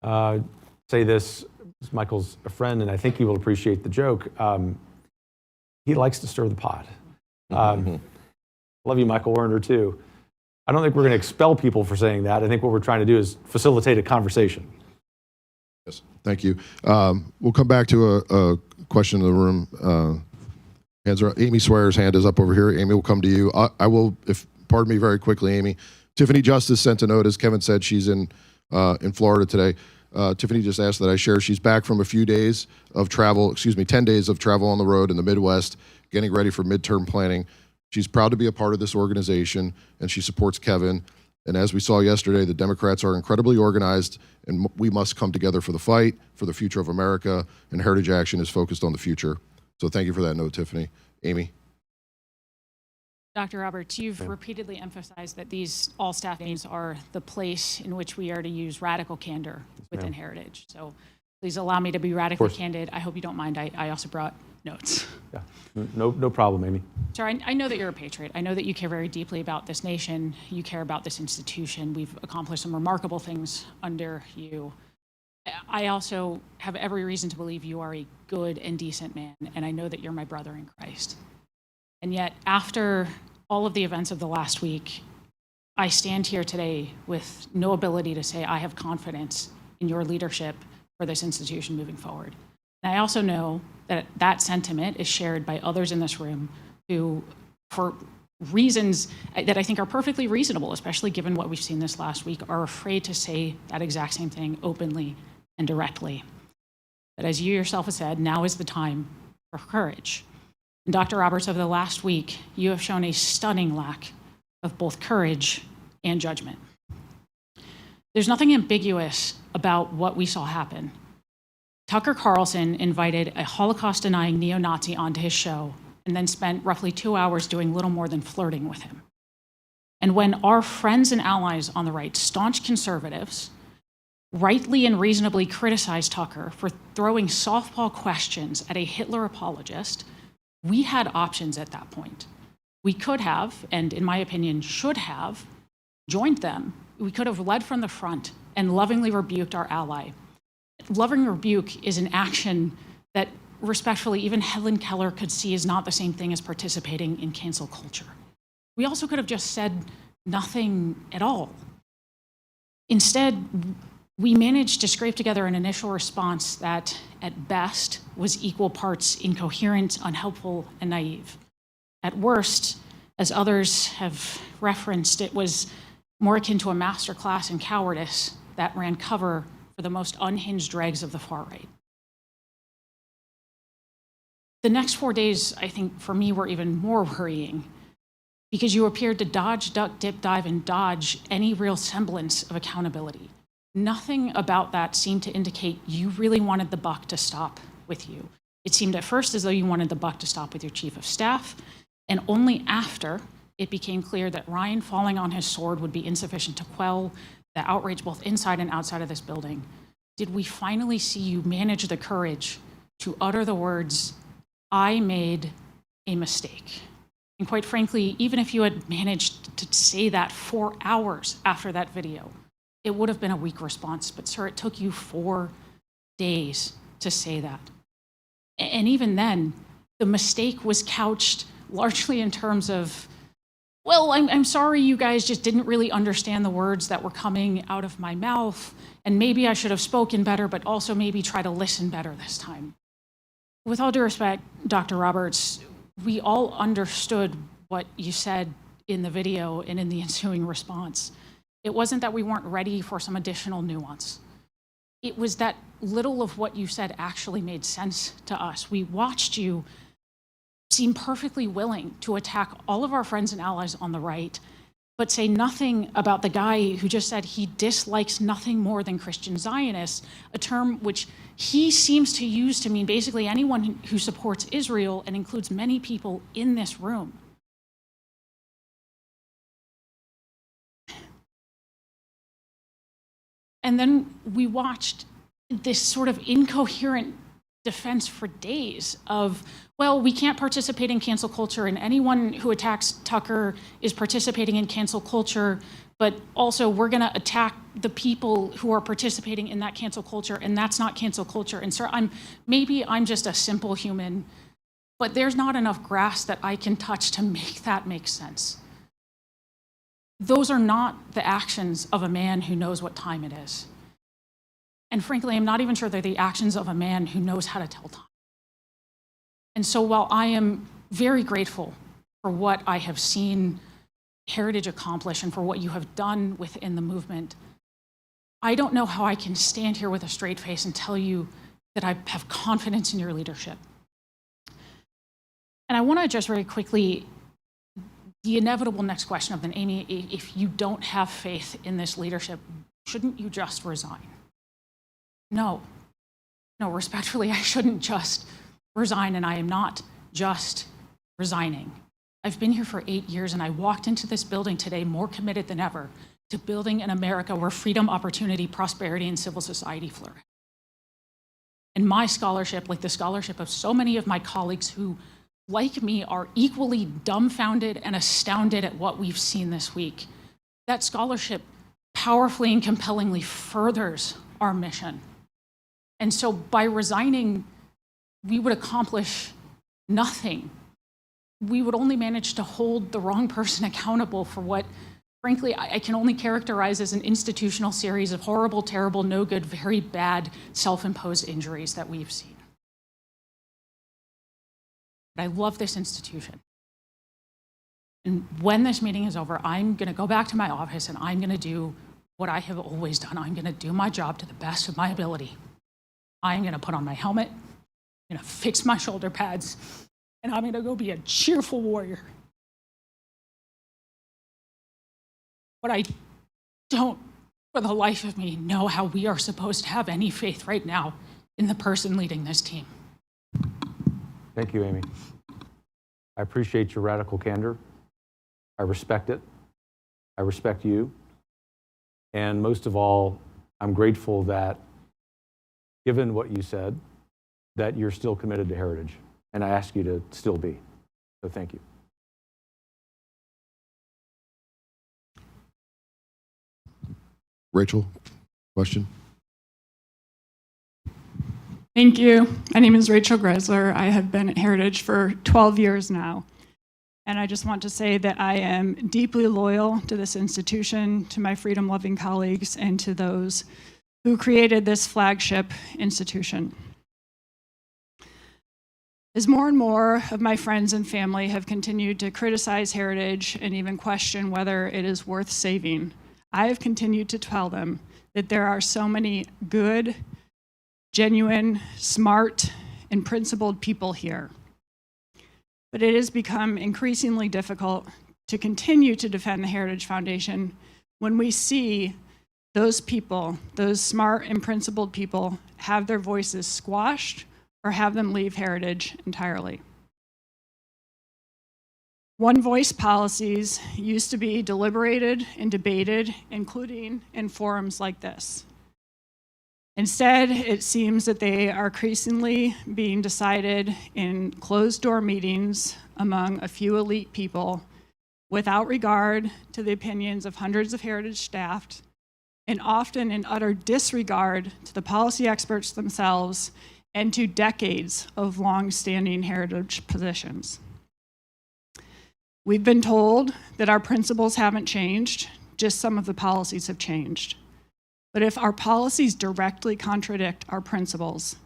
Say this, Michael's a friend, and I think he will appreciate the joke. He likes to stir the pot. Love you, Michael Werner, too. I don't think we're going to expel people for saying that. I think what we're trying to do is facilitate a conversation.
Yes, thank you. We'll come back to a question in the room. Hands are, Amy Swearer's hand is up over here. Amy will come to you. I will, pardon me very quickly, Amy. Tiffany Justice sent a note. As Kevin said, she's in Florida today. Tiffany just asked that I share. She's back from a few days of travel, 10 days of travel on the road in the Midwest, getting ready for midterm planning. She's proud to be a part of this organization, and she supports Kevin. And as we saw yesterday, the Democrats are incredibly organized, and we must come together for the fight, for the future of America, and Heritage Action is focused on the future. So thank you for that note, Tiffany. Amy?
Dr. Roberts, you've repeatedly emphasized that these all-staff meetings are the place in which we are to use radical candor within Heritage. So please allow me to be radically candid. I hope you don't mind. I also brought notes.
Yeah, no problem, Amy.
Sir, I know that you're a patriot. I know that you care very deeply about this nation. You care about this institution. We've accomplished some remarkable things under you. I also have every reason to believe you are a good and decent man, and I know that you're my brother in Christ. And yet, after all of the events of the last week, I stand here today with no ability to say I have confidence in your leadership for this institution moving forward. And I also know that that sentiment is shared by others in this room who, for reasons that I think are perfectly reasonable, especially given what we've seen this last week, are afraid to say that exact same thing openly and directly. But as you yourself have said, now is the time for courage. And Dr. Roberts, over the last week, you have shown a stunning lack of both courage and judgment. There's nothing ambiguous about what we saw happen. Tucker Carlson invited a Holocaust-denying neo-Nazi onto his show and then spent roughly 2 hours doing little more than flirting with him. And when our friends and allies on the right, staunch conservatives, rightly and reasonably criticized Tucker for throwing softball questions at a Hitler apologist, we had options at that point. We could have, and in my opinion, should have, joined them. We could have led from the front and lovingly rebuked our ally. Loving rebuke is an action that, respectfully, even Helen Keller could see is not the same thing as participating in cancel culture. We also could have just said nothing at all. Instead, We managed to scrape together an initial response that, at best, was equal parts incoherent, unhelpful, and naive. At worst, as others have referenced, it was more akin to a masterclass in cowardice that ran cover for the most unhinged dregs of the far right. The next 4 days, I think, for me, were even more worrying because you appeared to dodge, duck, dip, dive, and dodge any real semblance of accountability. Nothing about that seemed to indicate you really wanted the buck to stop with you. It seemed at first as though you wanted the buck to stop with your chief of staff, and only after it became clear that Ryan falling on his sword would be insufficient to quell the outrage both inside and outside of this building did we finally see you manage the courage to utter the words, "I made a mistake." And quite frankly, even if you had managed to say that 4 hours after that video, it would have been a weak response. But sir, it took you 4 days to say that. And even then, the mistake was couched largely in terms of, well, I'm sorry you guys just didn't really understand the words that were coming out of my mouth, and maybe I should have spoken better, but also maybe try to listen better this time. With all due respect, Dr. Roberts, we all understood what you said in the video and in the ensuing response. It wasn't that we weren't ready for some additional nuance. It was that little of what you said actually made sense to us. We watched you seem perfectly willing to attack all of our friends and allies on the right, but say nothing about the guy who just said he dislikes nothing more than Christian Zionists, a term which he seems to use to mean basically anyone who supports Israel and includes many people in this room. And then we watched this sort of incoherent defense for days of, well, we can't participate in cancel culture, and anyone who attacks Tucker is participating in cancel culture, but also we're going to attack the people who are participating in that cancel culture, and that's not cancel culture. And sir, maybe I'm just a simple human, but there's not enough grass that I can touch to make that make sense. Those are not the actions of a man who knows what time it is. And frankly, I'm not even sure they're the actions of a man who knows how to tell time. And so while I am very grateful for what I have seen Heritage accomplish and for what you have done within the movement, I don't know how I can stand here with a straight face and tell you that I have confidence in your leadership. And I want to address very quickly the inevitable next question of then, Amy, if you don't have faith in this leadership, shouldn't you just resign? No, respectfully, I shouldn't just resign, and I am not just resigning. I've been here for 8 years, and I walked into this building today more committed than ever to building an America where freedom, opportunity, prosperity, and civil society flourish. And my scholarship, like the scholarship of so many of my colleagues who, like me, are equally dumbfounded and astounded at what we've seen this week, that scholarship powerfully and compellingly furthers our mission. And so by resigning, we would accomplish nothing. We would only manage to hold the wrong person accountable for what, frankly, I can only characterize as an institutional series of horrible, terrible, no good, very bad, self-imposed injuries that we've seen. But I love this institution. And when this meeting is over, I'm going to go back to my office and I'm going to do what I have always done. I'm going to do my job to the best of my ability. I'm going to put on my helmet, I'm going to fix my shoulder pads, and I'm going to go be a cheerful warrior. But I don't, for the life of me, know how we are supposed to have any faith right now in the person leading this team.
Thank you, Amy. I appreciate your radical candor. I respect it. I respect you. And most of all, I'm grateful that, given what you said, that you're still committed to Heritage. And I ask you to still be. So thank you.
Rachel, question?
Thank you. My name is Rachel Gresler. I have been at Heritage for 12 years now. And I just want to say that I am deeply loyal to this institution, to my freedom-loving colleagues, and to those who created this flagship institution. As more and more of my friends and family have continued to criticize heritage and even question whether it is worth saving, I have continued to tell them that there are so many good, genuine, smart, and principled people here. But it has become increasingly difficult to continue to defend the Heritage Foundation when we see those people, those smart and principled people, have their voices squashed or have them leave Heritage entirely. One voice policies used to be deliberated and debated, including in forums like this. Instead, it seems that they are increasingly being decided in closed-door meetings among a few elite people without regard to the opinions of hundreds of Heritage staff, and often in utter disregard to the policy experts themselves and to decades of long-standing heritage positions. We've been told that our principles haven't changed, just some of the policies have changed. But if our policies directly contradict our principles,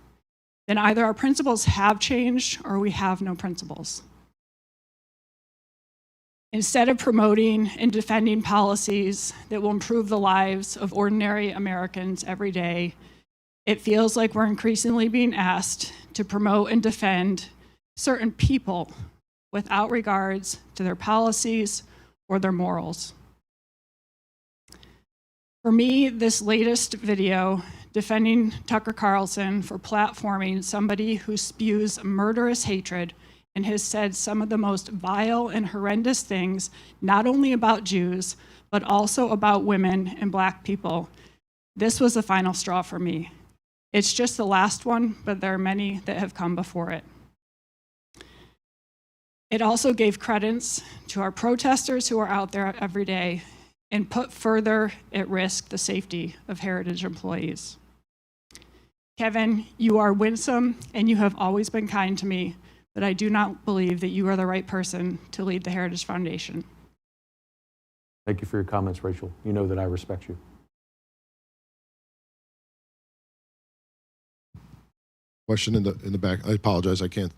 then either our principles have changed or we have no principles. Instead of promoting and defending policies that will improve the lives of ordinary Americans every day, it feels like we're increasingly being asked to promote and defend certain people without regards to their policies or their morals. For me, this latest video defending Tucker Carlson for platforming somebody who spews murderous hatred and has said some of the most vile and horrendous things, not only about Jews, but also about women and Black people. This was the final straw for me. It's just the last one, but there are many that have come before it. It also gave credence to our protesters who are out there every day and put further at risk the safety of Heritage employees. Kevin, you are winsome and you have always been kind to me, but I do not believe that you are the right person to lead the Heritage Foundation.
Thank you for your comments, Rachel. You know that I respect you.
Question in the back. I apologize. I can't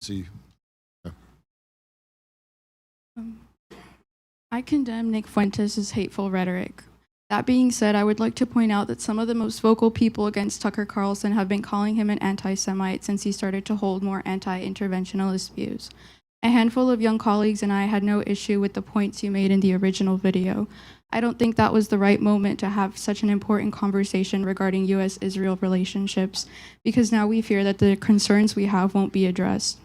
see.
I condemn Nick Fuentes' hateful rhetoric. That being said, I would like to point out that some of the most vocal people against Tucker Carlson have been calling him an anti-Semite since he started to hold more anti-interventionalist views. A handful of young colleagues and I had no issue with the points you made in the original video. I don't think that was the right moment to have such an important conversation regarding U.S.-Israel relationships, because now we fear that the concerns we have won't be addressed.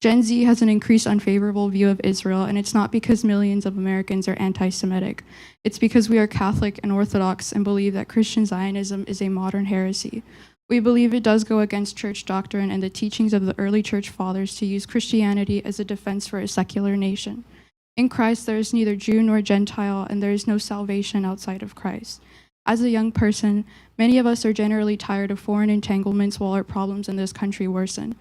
Gen Z has an increased unfavorable view of Israel, and it's not because millions of Americans are anti-Semitic. It's because we are Catholic and Orthodox and believe that Christian Zionism is a modern heresy. We believe it does go against church doctrine and the teachings of the early church fathers to use Christianity as a defense for a secular nation. In Christ, there is neither Jew nor Gentile, and there is no salvation outside of Christ. As a young person, many of us are generally tired of foreign entanglements while our problems in this country worsen.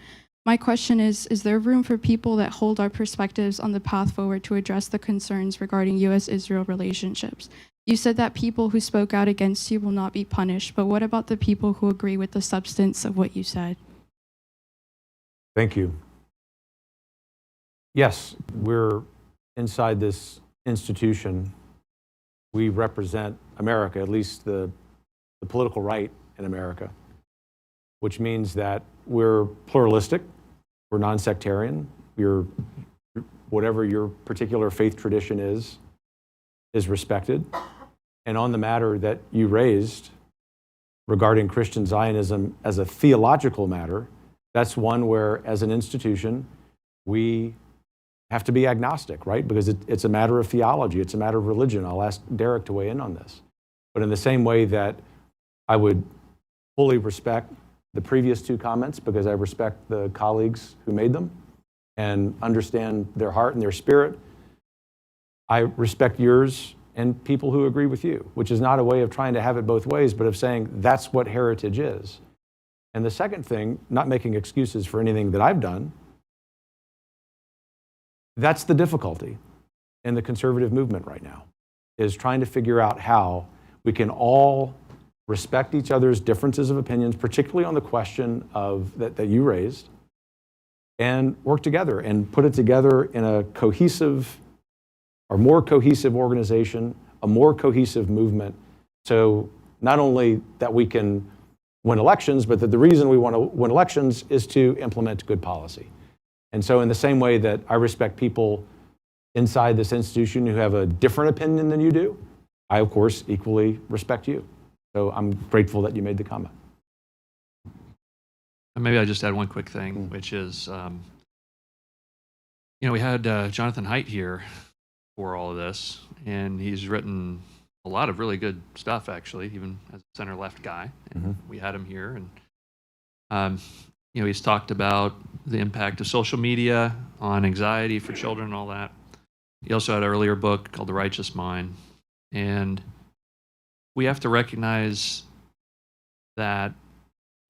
My question is there room for people that hold our perspectives on the path forward to address the concerns regarding U.S.-Israel relationships? You said that people who spoke out against you will not be punished, but what about the people who agree with the substance of what you said?
Thank you. Yes, we're inside this institution. We represent America, at least the political right in America, which means that we're pluralistic, we're non-sectarian, whatever your particular faith tradition is respected. And on the matter that you raised regarding Christian Zionism as a theological matter, that's one where, as an institution, we have to be agnostic, right? Because it's a matter of theology, it's a matter of religion. I'll ask Derek to weigh in on this. But in the same way that I would fully respect the previous two comments, because I respect the colleagues who made them and understand their heart and their spirit, I respect yours and people who agree with you, which is not a way of trying to have it both ways, but of saying that's what heritage is. And the second thing, not making excuses for anything that I've done, that's the difficulty in the conservative movement right now, is trying to figure out how we can all respect each other's differences of opinions, particularly on the question of that you raised, and work together and put it together in a cohesive or more cohesive organization, a more cohesive movement. So not only that we can win elections, but that the reason we want to win elections is to implement good policy. And so in the same way that I respect people inside this institution who have a different opinion than you do, I, of course, equally respect you. So I'm grateful that you made the comment.
And maybe I just add one quick thing, which is, we had Jonathan Haidt here for all of this, and he's written a lot of really good stuff, actually, even as a center-left guy. And we had him here, and he's talked about the impact of social media on anxiety for children and all that. He also had an earlier book called The Righteous Mind, and we have to recognize that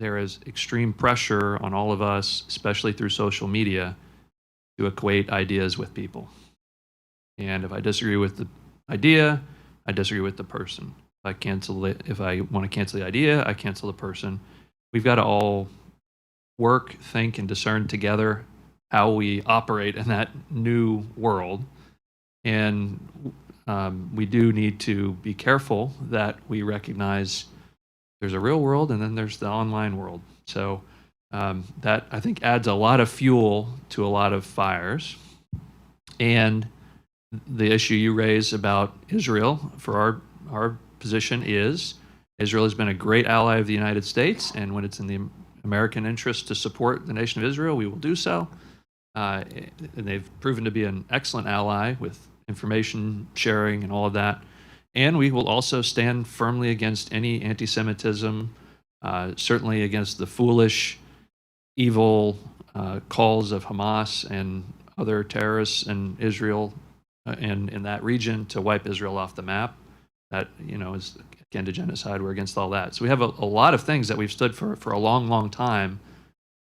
there is extreme pressure on all of us, especially through social media, to equate ideas with people. And if I disagree with the idea, I disagree with the person. If I want to cancel the idea, I cancel the person. We've got to all work, think, and discern together how we operate in that new world. And we do need to be careful that we recognize there's a real world and then there's the online world. So that, I think, adds a lot of fuel to a lot of fires. And the issue you raise about Israel, for our position is, Israel has been a great ally of the United States, and when it's in the American interest to support the nation of Israel, we will do so. And they've proven to be an excellent ally with information sharing and all of that. And we will also stand firmly against any anti-Semitism, certainly against the foolish, evil calls of Hamas and other terrorists in Israel and in that region to wipe Israel off the map. That, is akin to genocide. We're against all that. So we have a lot of things that we've stood for a long, long time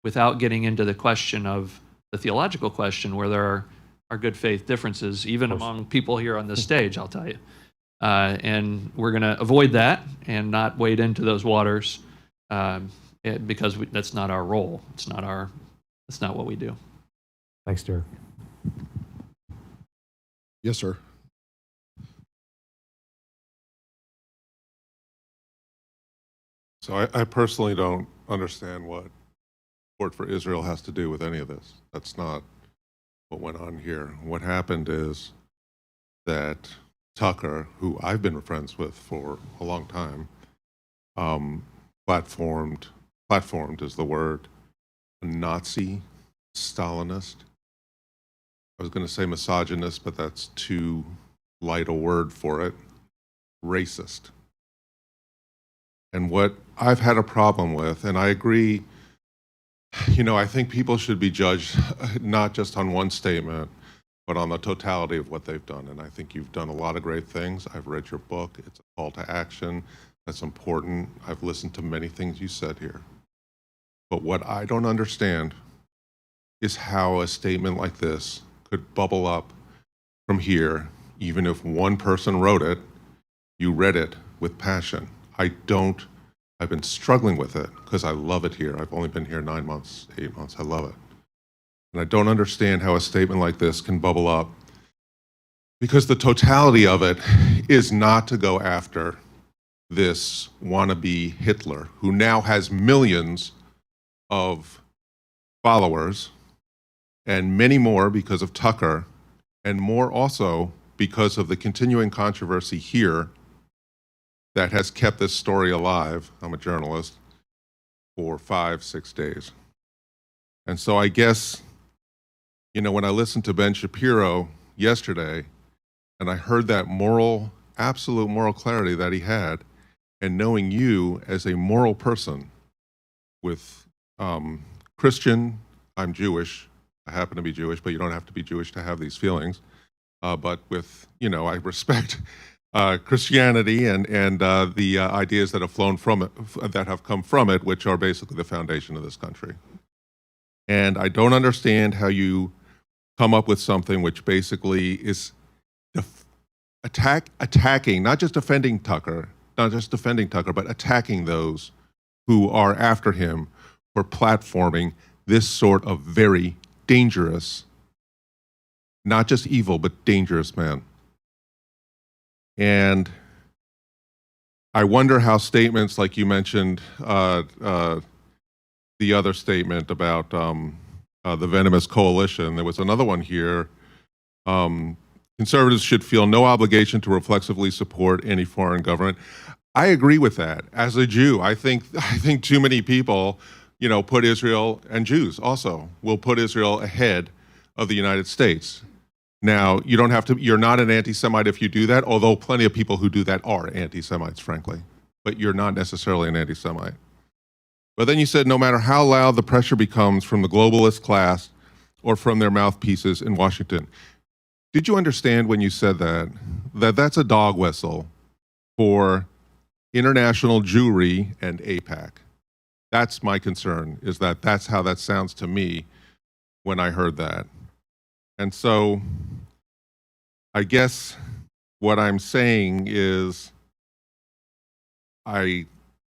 without getting into the question of the theological question, where there are good faith differences, even among people here on this stage, I'll tell you. And we're going to avoid that and not wade into those waters because that's not our role. That's not what we do.
Thanks, Derek.
Yes, sir.
So I personally don't understand what support for Israel has to do with any of this. That's not what went on here. What happened is that Tucker, who I've been friends with for a long time, platformed is the word, a Nazi, Stalinist. I was going to say misogynist, but that's too light a word for it. Racist. And what I've had a problem with, and I agree, I think people should be judged not just on one statement, but on the totality of what they've done. And I think you've done a lot of great things. I've read your book. It's a call to action. That's important. I've listened to many things you said here. But what I don't understand is how a statement like this could bubble up from here, even if one person wrote it, you read it with passion. I've been struggling with it because I love it here. I've only been here 9 months, 8 months. I love it. And I don't understand how a statement like this can bubble up, because the totality of it is not to go after this wannabe Hitler who now has millions of followers, and many more because of Tucker, and more also because of the continuing controversy here that has kept this story alive. I'm a journalist, for 5-6 days. And so I guess, when I listened to Ben Shapiro yesterday, and I heard that absolute moral clarity that he had, and knowing you as a moral person with Christian, I'm Jewish, I happen to be Jewish, but you don't have to be Jewish to have these feelings. But with, I respect Christianity and the ideas that have flown from it, that have come from it, which are basically the foundation of this country. And I don't understand how you come up with something which basically is attacking, not just defending Tucker, not just defending Tucker, but attacking those who are after him for platforming this sort of very dangerous, not just evil, but dangerous man. And I wonder how statements like you mentioned, the other statement about the venomous coalition, there was another one here. Conservatives should feel no obligation to reflexively support any foreign government. I agree with that. As a Jew, I think too many people, put Israel, and Jews also, will put Israel ahead of the United States. Now, you're not an anti-Semite if you do that, although plenty of people who do that are anti-Semites, frankly. But you're not necessarily an anti-Semite. But then you said no matter how loud the pressure becomes from the globalist class or from their mouthpieces in Washington. Did you understand when you said that that's a dog whistle for international Jewry and AIPAC? That's my concern, is that's how that sounds to me when I heard that. And so I guess what I'm saying is I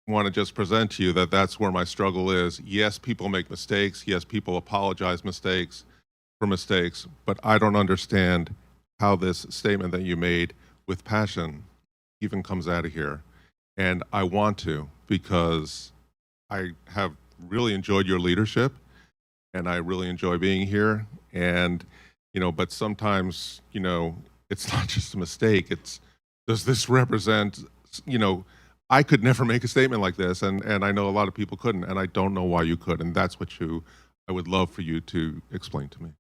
want to just present to you that that's where my struggle is. Yes, people make mistakes. Yes, people apologize for mistakes, but I don't understand how this statement that you made with passion even comes out of here. And I want to, because I have really enjoyed your leadership and I really enjoy being here. And, but sometimes, it's not just a mistake. Does this represent, I could never make a statement like this, and I know a lot of people couldn't, and I don't know why you could, and that's what I would love for you to explain to me.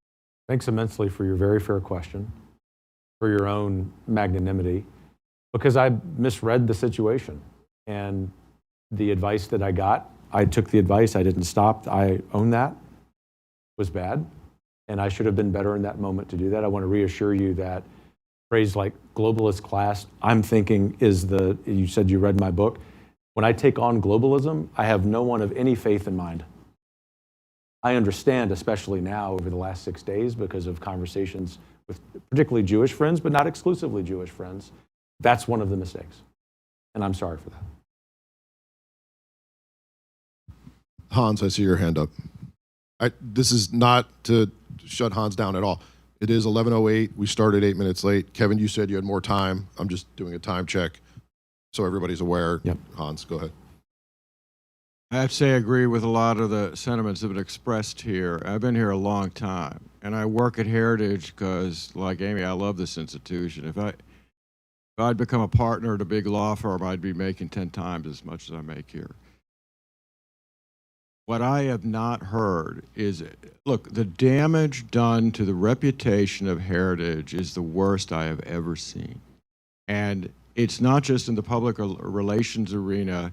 Thanks immensely for your very fair question, for your own magnanimity, because I misread the situation. And the advice that I got, I took the advice, I didn't stop, I own that, was bad. And I should have been better in that moment to do that. I want to reassure you that phrase like globalist class, I'm thinking you said you read my book. When I take on globalism, I have no one of any faith in mind. I understand, especially now over the last 6 days, because of conversations with particularly Jewish friends, but not exclusively Jewish friends, that's one of the mistakes. And I'm sorry for that.
Hans, I see your hand up. This is not to shut Hans down at all. It is 11:08. We started 8 minutes late. Kevin, you said you had more time. I'm just doing a time check so everybody's aware.
Yep.
Hans, go ahead.
I have to say I agree with a lot of the sentiments that have been expressed here. I've been here a long time, and I work at Heritage because, like Amy, I love this institution. If I'd become a partner at a big law firm, I'd be making 10 times as much as I make here. What I have not heard is, look, the damage done to the reputation of Heritage is the worst I have ever seen. And it's not just in the public relations arena.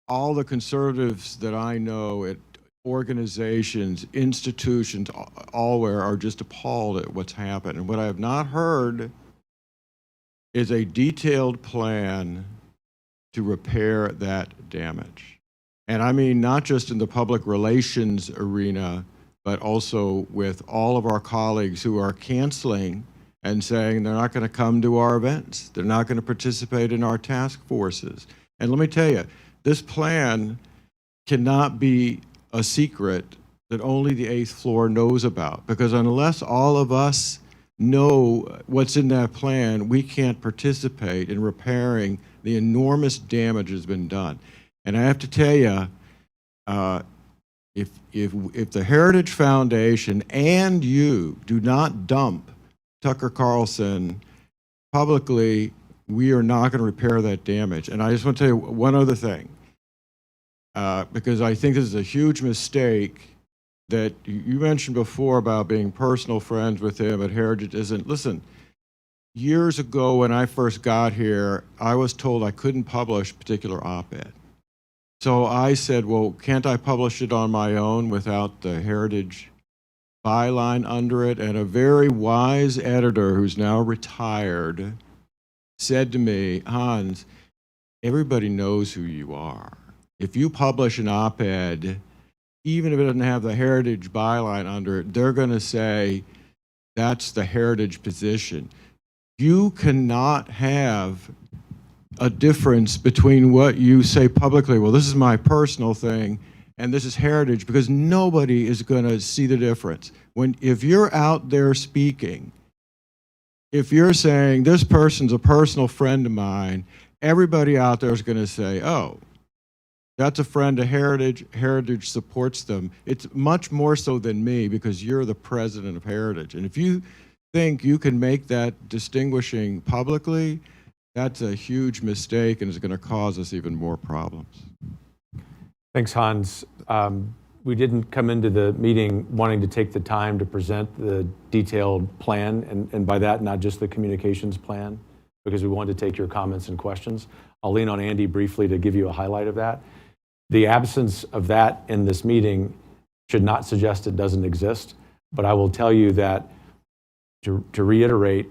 All the conservatives that I know at organizations, institutions, allwhere are just appalled at what's happened. And what I have not heard is a detailed plan to repair that damage. And I mean, not just in the public relations arena, but also with all of our colleagues who are canceling and saying they're not going to come to our events. They're not going to participate in our task forces. And let me tell you, this plan cannot be a secret that only the 8th floor knows about, because unless all of us know what's in that plan, we can't participate in repairing the enormous damage that's been done. And I have to tell you, if the Heritage Foundation and you do not dump Tucker Carlson publicly, we are not going to repair that damage. And I just want to tell you one other thing, because I think this is a huge mistake that you mentioned before about being personal friends with him at Heritage. Listen, years ago when I first got here, I was told I couldn't publish a particular op-ed. So I said, well, can't I publish it on my own without the Heritage byline under it? And a very wise editor who's now retired said to me, Hans, everybody knows who you are. If you publish an op-ed, even if it doesn't have the Heritage byline under it, they're going to say that's the Heritage position. You cannot have a difference between what you say publicly, well, this is my personal thing, and this is heritage, because nobody is going to see the difference. If you're out there speaking, if you're saying this person's a personal friend of mine, everybody out there is going to say, oh, that's a friend of Heritage. Heritage supports them. It's much more so than me, because you're the president of Heritage. And if you think you can make that distinguishing publicly, that's a huge mistake and is going to cause us even more problems.
Thanks, Hans. We didn't come into the meeting wanting to take the time to present the detailed plan, and by that, not just the communications plan, because we wanted to take your comments and questions. I'll lean on Andy briefly to give you a highlight of that. The absence of that in this meeting should not suggest it doesn't exist, but I will tell you that, to reiterate,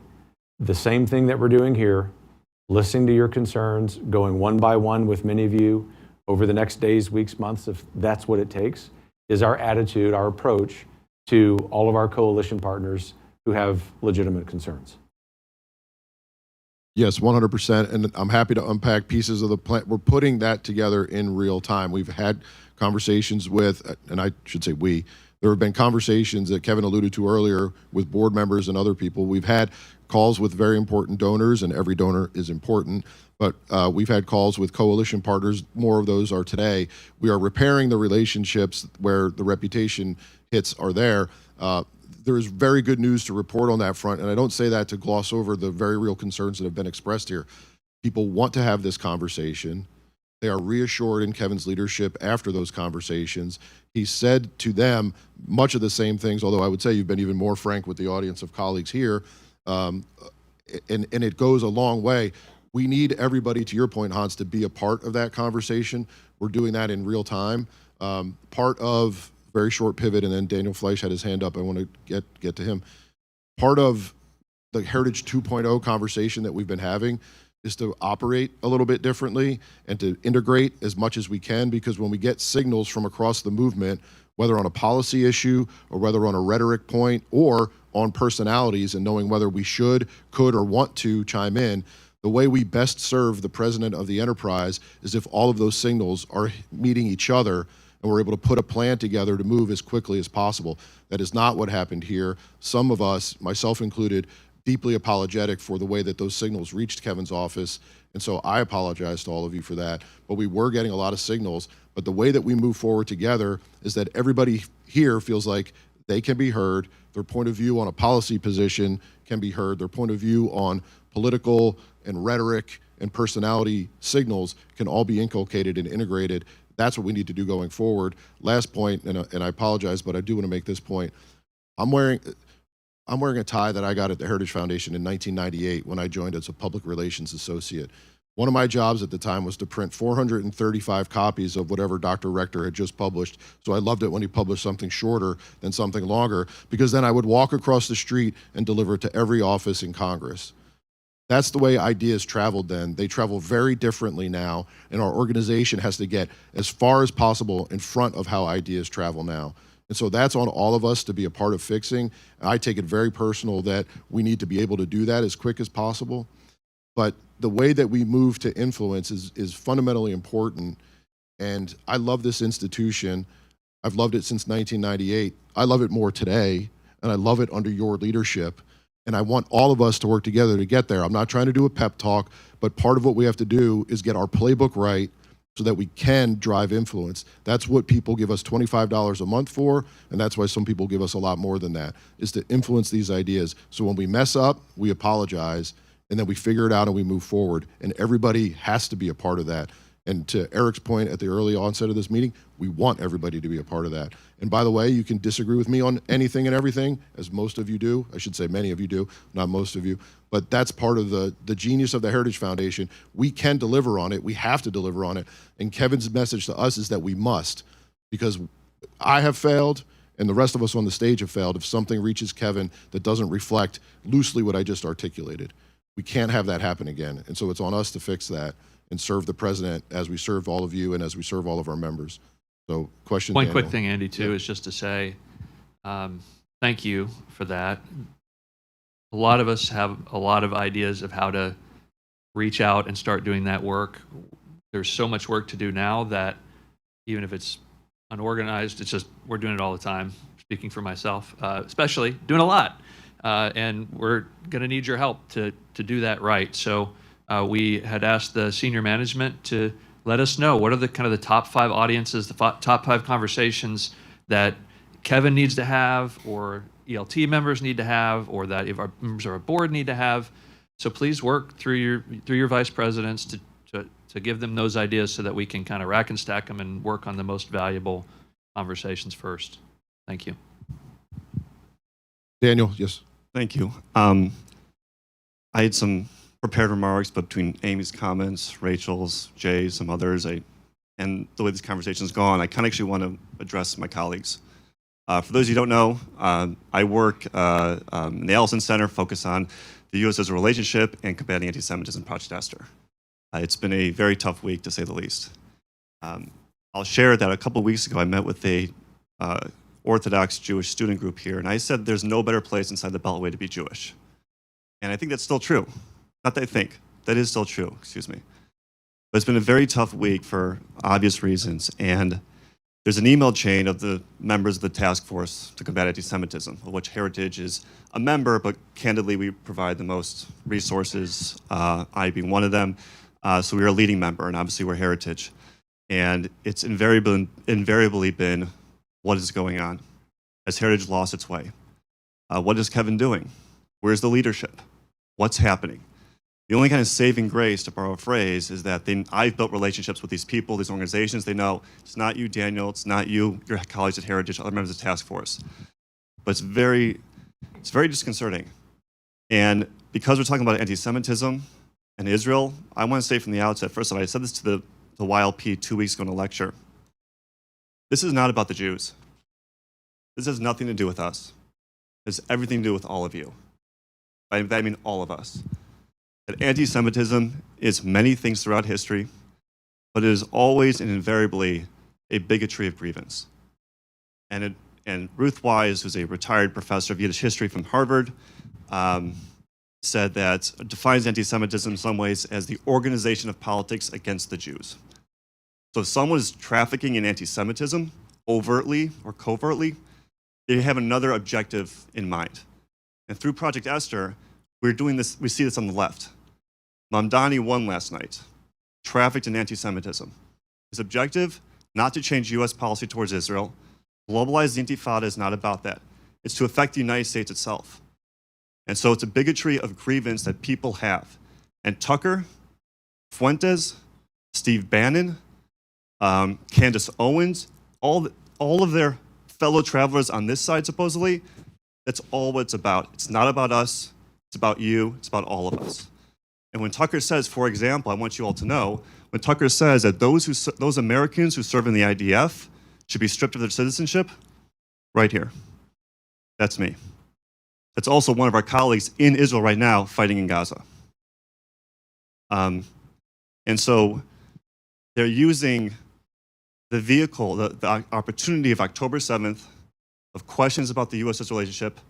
the same thing that we're doing here, listening to your concerns, going one by one with many of you over the next days, weeks, months, if that's what it takes, is our attitude, our approach to all of our coalition partners who have legitimate concerns.
Yes, 100%. And I'm happy to unpack pieces of the plan. We're putting that together in real time. We've had conversations with, and I should say there have been conversations that Kevin alluded to earlier with board members and other people. We've had calls with very important donors, and every donor is important, but we've had calls with coalition partners. More of those are today. We are repairing the relationships where the reputation hits are there. There is very good news to report on that front, and I don't say that to gloss over the very real concerns that have been expressed here. People want to have this conversation. They are reassured in Kevin's leadership after those conversations. He said to them much of the same things, although I would say you've been even more frank with the audience of colleagues here, and it goes a long way. We need everybody, to your point, Hans, to be a part of that conversation. We're doing that in real time. Part of, very short pivot, and then Daniel Fleisch had his hand up. I want to get to him. Part of the Heritage 2.0 conversation that we've been having is to operate a little bit differently and to integrate as much as we can, because when we get signals from across the movement, whether on a policy issue or whether on a rhetoric point or on personalities, and knowing whether we should, could, or want to chime in, the way we best serve the president of the enterprise is if all of those signals are meeting each other and we're able to put a plan together to move as quickly as possible. That is not what happened here. Some of us, myself included, deeply apologetic for the way that those signals reached Kevin's office, and so I apologize to all of you for that. But we were getting a lot of signals, but the way that we move forward together is that everybody here feels like they can be heard, their point of view on a policy position can be heard, their point of view on political and rhetoric and personality signals can all be inculcated and integrated. That's what we need to do going forward. Last point, and I apologize, but I do want to make this point. I'm wearing a tie that I got at the Heritage Foundation in 1998 when I joined as a public relations associate. One of my jobs at the time was to print 435 copies of whatever Dr. Rector had just published. So I loved it when he published something shorter than something longer, because then I would walk across the street and deliver it to every office in Congress. That's the way ideas traveled then. They travel very differently now, and our organization has to get as far as possible in front of how ideas travel now. And so that's on all of us to be a part of fixing. I take it very personal that we need to be able to do that as quick as possible. But the way that we move to influence is fundamentally important. And I love this institution. I've loved it since 1998. I love it more today, and I love it under your leadership. And I want all of us to work together to get there. I'm not trying to do a pep talk, but part of what we have to do is get our playbook right so that we can drive influence. That's what people give us $25 a month for, and that's why some people give us a lot more than that, is to influence these ideas. So when we mess up, we apologize, and then we figure it out and we move forward. And everybody has to be a part of that. And to Eric's point at the early onset of this meeting, we want everybody to be a part of that. And by the way, you can disagree with me on anything and everything, as most of you do. I should say many of you do, not most of you. But that's part of the genius of the Heritage Foundation. We can deliver on it. We have to deliver on it. And Kevin's message to us is that we must, because I have failed and the rest of us on the stage have failed if something reaches Kevin that doesn't reflect loosely what I just articulated. We can't have that happen again. And so it's on us to fix that and serve the president as we serve all of you and as we serve all of our members. So question,
One
Daniel.
quick thing, Andy, too, is just to say thank you for that. A lot of us have a lot of ideas of how to reach out and start doing that work. There's so much work to do now that even if it's unorganized, it's just we're doing it all the time. Speaking for myself, especially doing a lot, and we're going to need your help to do that right. So we had asked the senior management to let us know what are the kind of the top 5 audiences, the top 5 conversations that Kevin needs to have, or ELT members need to have, or that if our members of our board need to have. So please work through your vice presidents to give them those ideas so that we can kind of rack and stack them and work on the most valuable conversations first. Thank you.
Daniel, yes.
Thank you. I had some prepared remarks, but between Amy's comments, Rachel's, Jay's, some others, and the way this conversation's gone, I kind of actually want to address my colleagues. For those of you who don't know, I work in the Allison Center, focus on the U.S.'s relationship and combating anti-Semitism, Project Esther. It's been a very tough week, to say the least. I'll share that a couple weeks ago, I met with a Orthodox Jewish student group here, and I said there's no better place inside the Beltway to be Jewish. And I think that's still true. Not that I think, that is still true, excuse me. But it's been a very tough week for obvious reasons, and there's an email chain of the members of the task force to combat anti-Semitism, of which Heritage is a member, but candidly we provide the most resources, I being one of them. So we're a leading member, and obviously we're Heritage. And it's invariably been what is going on. Has Heritage lost its way? What is Kevin doing? Where's the leadership? What's happening? The only kind of saving grace, to borrow a phrase, is that I've built relationships with these people, these organizations. They know it's not you, Daniel, it's not you, your colleagues at Heritage, other members of the task force. But it's very disconcerting. And because we're talking about anti-Semitism and Israel, I want to say from the outset, first of all, I said this to the YLP 2 weeks ago in a lecture. This is not about the Jews. This has nothing to do with us. It has everything to do with all of you. By that I mean all of us. That anti-Semitism is many things throughout history, but it is always and invariably a bigotry of grievance. And Ruth Wise, who's a retired professor of Yiddish history from Harvard, said that defines anti-Semitism in some ways as the organization of politics against the Jews. So if someone is trafficking in anti-Semitism, overtly or covertly, they have another objective in mind. And through Project Esther, we're doing this, we see this on the left. Mamdani won last night, trafficked in anti-Semitism. His objective, not to change US policy towards Israel. Globalize the Intifada is not about that. It's to affect the United States itself. And so it's a bigotry of grievance that people have. And Tucker, Fuentes, Steve Bannon, Candace Owens, all of their fellow travelers on this side, supposedly, that's all what it's about. It's not about us, it's about you, it's about all of us. And when Tucker says, for example, I want you all to know, when Tucker says that those Americans who serve in the IDF should be stripped of their citizenship, right here, that's me. That's also one of our colleagues in Israel right now fighting in Gaza. And so they're using the vehicle, the opportunity of October 7th, of questions about the U.S.'s relationship,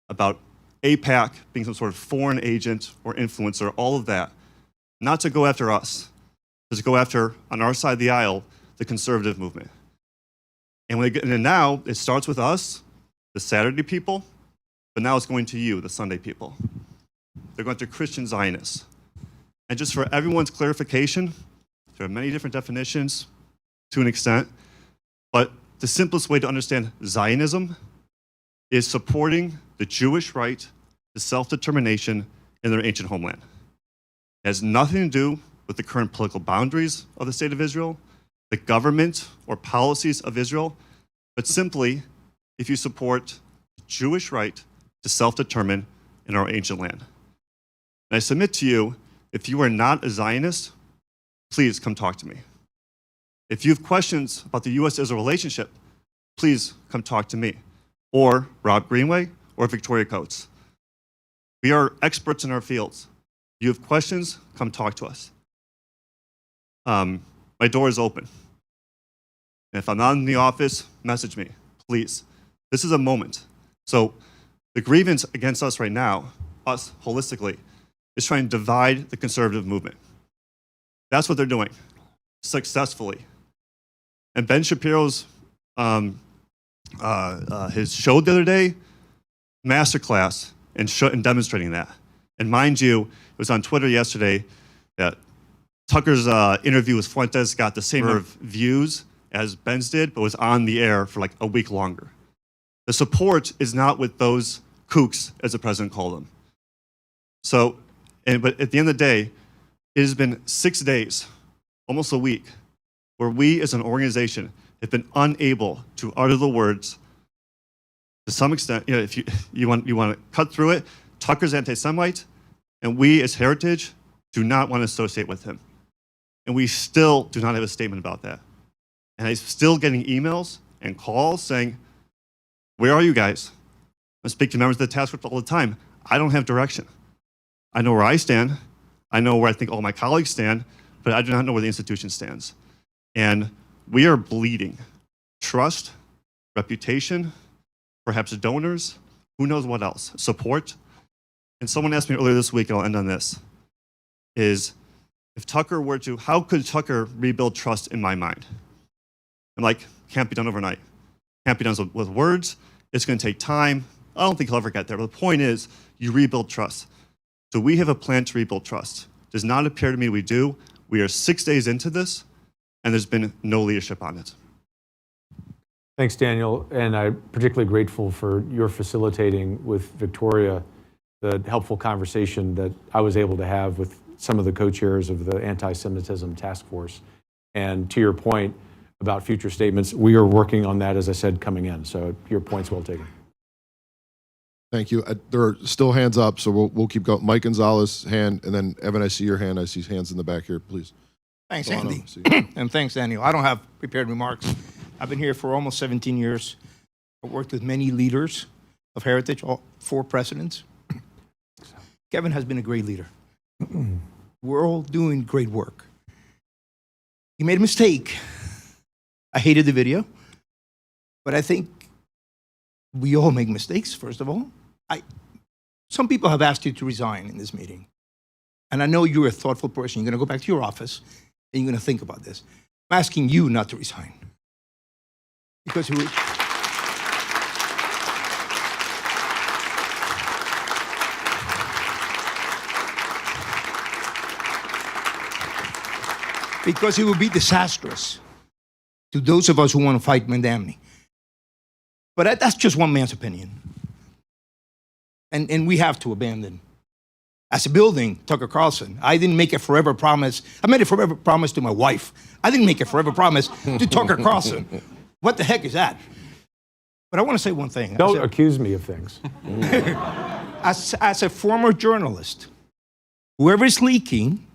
about AIPAC being some sort of foreign agent or influencer, all of that, not to go after us, but to go after, on our side of the aisle, the conservative movement. And now it starts with us, the Saturday people, but now it's going to you, the Sunday people. They're going to Christian Zionists. And just for everyone's clarification, there are many different definitions to an extent, but the simplest way to understand Zionism is supporting the Jewish right to self-determination in their ancient homeland. It has nothing to do with the current political boundaries of the state of Israel, the government or policies of Israel, but simply if you support the Jewish right to self-determine in our ancient land. And I submit to you, if you are not a Zionist, please come talk to me. If you have questions about the U.S.-Israel relationship, please come talk to me, or Rob Greenway, or Victoria Coates. We are experts in our fields. You have questions, come talk to us. My door is open. And if I'm not in the office, message me, please. This is a moment. So the grievance against us right now, us holistically, is trying to divide the conservative movement. That's what they're doing, successfully. And Ben Shapiro's his show the other day, masterclass in demonstrating that. And mind you, it was on Twitter yesterday that Tucker's interview with Fuentes got the same number of views as Ben's did, but was on the air for like a week longer. The support is not with those kooks, as the president called them. So, but at the end of the day, it has been 6 days, almost a week, where we as an organization have been unable to utter the words. To some extent, if you want to cut through it, Tucker's anti-Semite, and we as Heritage do not want to associate with him. And we still do not have a statement about that. And I'm still getting emails and calls saying, where are you guys? I speak to members of the task force all the time. I don't have direction. I know where I stand. I know where I think all my colleagues stand, but I do not know where the institution stands. And we are bleeding. Trust, reputation, perhaps donors, who knows what else, support. And someone asked me earlier this week, and I'll end on this, is if Tucker were to, how could Tucker rebuild trust in my mind? I'm like, can't be done overnight. Can't be done with words. It's going to take time. I don't think he'll ever get there. But the point is, you rebuild trust. So we have a plan to rebuild trust. Does not appear to me we do. We are 6 days into this, and there's been no leadership on it.
Thanks, Daniel. And I'm particularly grateful for your facilitating with Victoria the helpful conversation that I was able to have with some of the co-chairs of the Anti-Semitism Task Force. And to your point about future statements, we are working on that, as I said, coming in. So your point's well taken.
Thank you. There are still hands up, so we'll keep going. Mike Gonzalez, hand, and then Evan, I see your hand. I see hands in the back here, please.
Thanks,
Delano,
Andy. And thanks, Daniel. I don't have prepared remarks. I've been here for almost 17 years. I've worked with many leaders of Heritage, all 4 presidents. Kevin has been a great leader. We're all doing great work. He made a mistake. I hated the video, but I think we all make mistakes, first of all. Some people have asked you to resign in this meeting. And I know you're a thoughtful person. You're going to go back to your office and you're going to think about this. I'm asking you not to resign. Because it would be disastrous to those of us who want to fight Mandamni. But that's just one man's opinion. And we have to abandon. As a building, Tucker Carlson, I didn't make a forever promise. I made a forever promise to my wife. I didn't make a forever promise to Tucker Carlson. What the heck is that? But I want to say one thing.
Don't accuse me of things.
As a former journalist, whoever is leaking,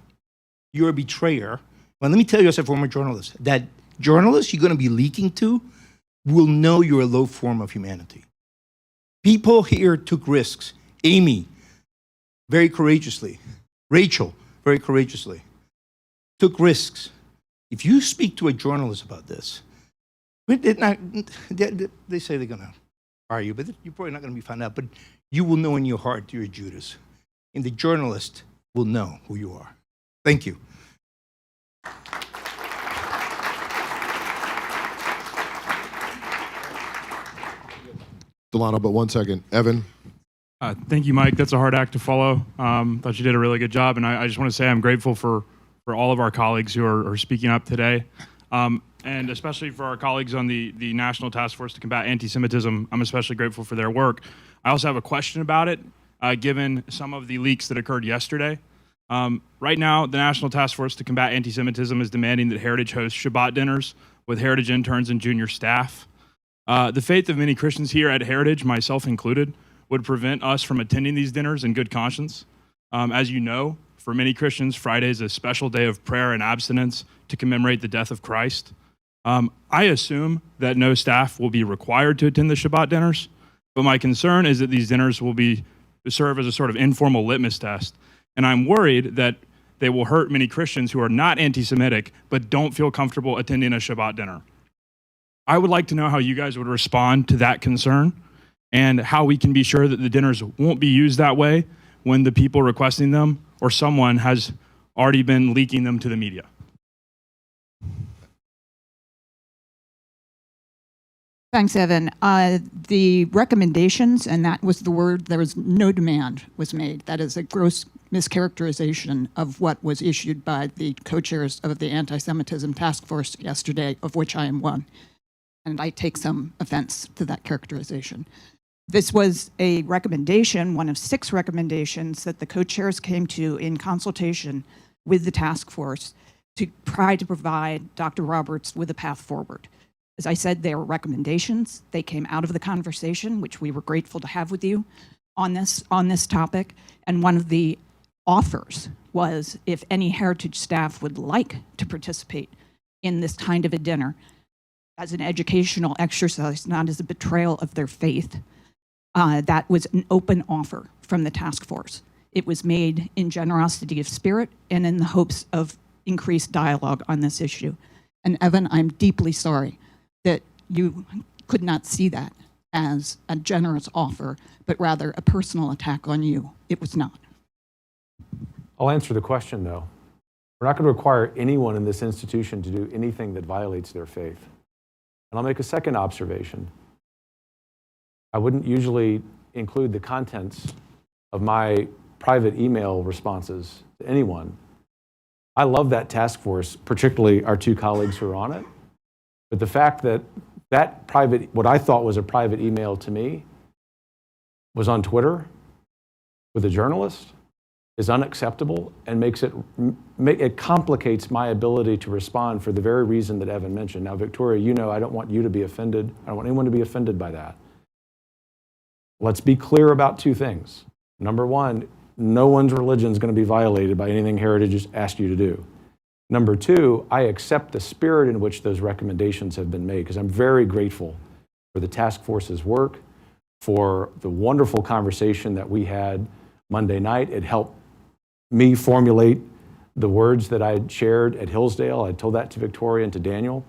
you're a betrayer. Well, let me tell you as a former journalist, that journalists you're going to be leaking to will know you're a low form of humanity. People here took risks. Amy, very courageously. Rachel, very courageously. Took risks. If you speak to a journalist about this, they say they're going to argue, but you're probably not going to be found out. But you will know in your heart you're a Judas. And the journalist will know who you are. Thank you.
Delano, but 1 second. Evan.
Thank you, Mike. That's a hard act to follow. Thought you did a really good job, and I just want to say I'm grateful for all of our colleagues who are speaking up today, and especially for our colleagues on the National Task Force to Combat Anti-Semitism. I'm especially grateful for their work. I also have a question about it, given some of the leaks that occurred yesterday. Right now, the National Task Force to Combat Anti-Semitism is demanding that Heritage host Shabbat dinners with Heritage interns and junior staff. The faith of many Christians here at Heritage, myself included, would prevent us from attending these dinners in good conscience. As you know, for many Christians, Friday is a special day of prayer and abstinence to commemorate the death of Christ. I assume that no staff will be required to attend the Shabbat dinners, but my concern is that these dinners will serve as a sort of informal litmus test. And I'm worried that they will hurt many Christians who are not anti-Semitic but don't feel comfortable attending a Shabbat dinner. I would like to know how you guys would respond to that concern and how we can be sure that the dinners won't be used that way when the people requesting them or someone has already been leaking them to the media?
Thanks, Evan. The recommendations, and that was the word, there was no demand was made. That is a gross mischaracterization of what was issued by the co-chairs of the Anti-Semitism Task Force yesterday, of which I am one. And I take some offense to that characterization. This was a recommendation, one of 6 recommendations that the co-chairs came to in consultation with the task force to try to provide Dr. Roberts with a path forward. As I said, they were recommendations. They came out of the conversation, which we were grateful to have with you on this topic. And one of the offers was if any Heritage staff would like to participate in this kind of a dinner as an educational exercise, not as a betrayal of their faith, that was an open offer from the task force. It was made in generosity of spirit and in the hopes of increased dialogue on this issue. And Evan, I'm deeply sorry that you could not see that as a generous offer, but rather a personal attack on you. It was not.
I'll answer the question, though. We're not going to require anyone in this institution to do anything that violates their faith. And I'll make a second observation. I wouldn't usually include the contents of my private email responses to anyone. I love that task force, particularly our 2 colleagues who are on it. But the fact that that private, what I thought was a private email to me, was on Twitter with a journalist is unacceptable and it complicates my ability to respond for the very reason that Evan mentioned. Now, Victoria, you know I don't want you to be offended. I don't want anyone to be offended by that. Let's be clear about 2 things. Number 1, no one's religion is going to be violated by anything Heritage has asked you to do. Number 2, I accept the spirit in which those recommendations have been made because I'm very grateful for the task force's work, for the wonderful conversation that we had Monday night. It helped me formulate the words that I had shared at Hillsdale. I told that to Victoria and to Daniel.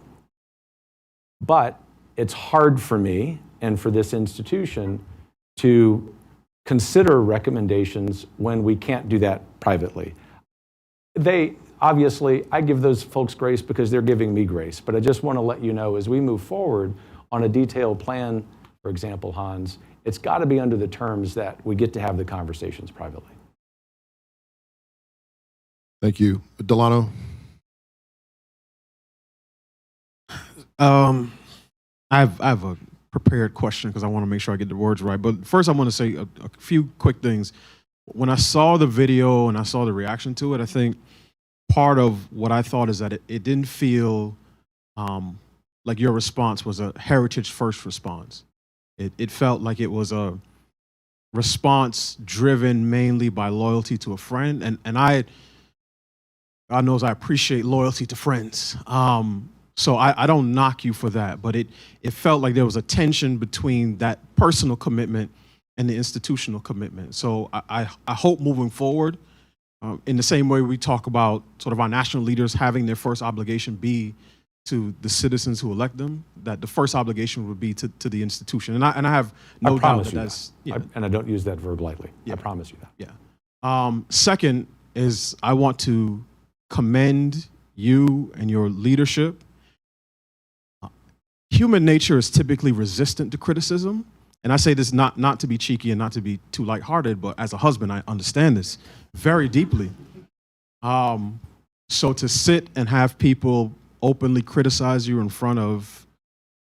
But it's hard for me and for this institution to consider recommendations when we can't do that privately. Obviously, I give those folks grace because they're giving me grace, but I just want to let you know as we move forward on a detailed plan, for example, Hans, it's got to be under the terms that we get to have the conversations privately.
Thank you. Delano?
I have a prepared question because I want to make sure I get the words right. But first, I want to say a few quick things. When I saw the video and I saw the reaction to it, I think part of what I thought is that it didn't feel like your response was a Heritage first response. It felt like it was a response driven mainly by loyalty to a friend. And God knows I appreciate loyalty to friends. So I don't knock you for that, but it felt like there was a tension between that personal commitment and the institutional commitment. So I hope moving forward, in the same way we talk about sort of our national leaders having their first obligation be to the citizens who elect them, that the first obligation would be to the institution. And I have no doubt that that's... Yeah.
And I don't use that verb lightly. Yeah. I promise you that.
Yeah. Second is I want to commend you and your leadership. Human nature is typically resistant to criticism. And I say this not to be cheeky and not to be too lighthearted, but as a husband, I understand this very deeply. So to sit and have people openly criticize you in front of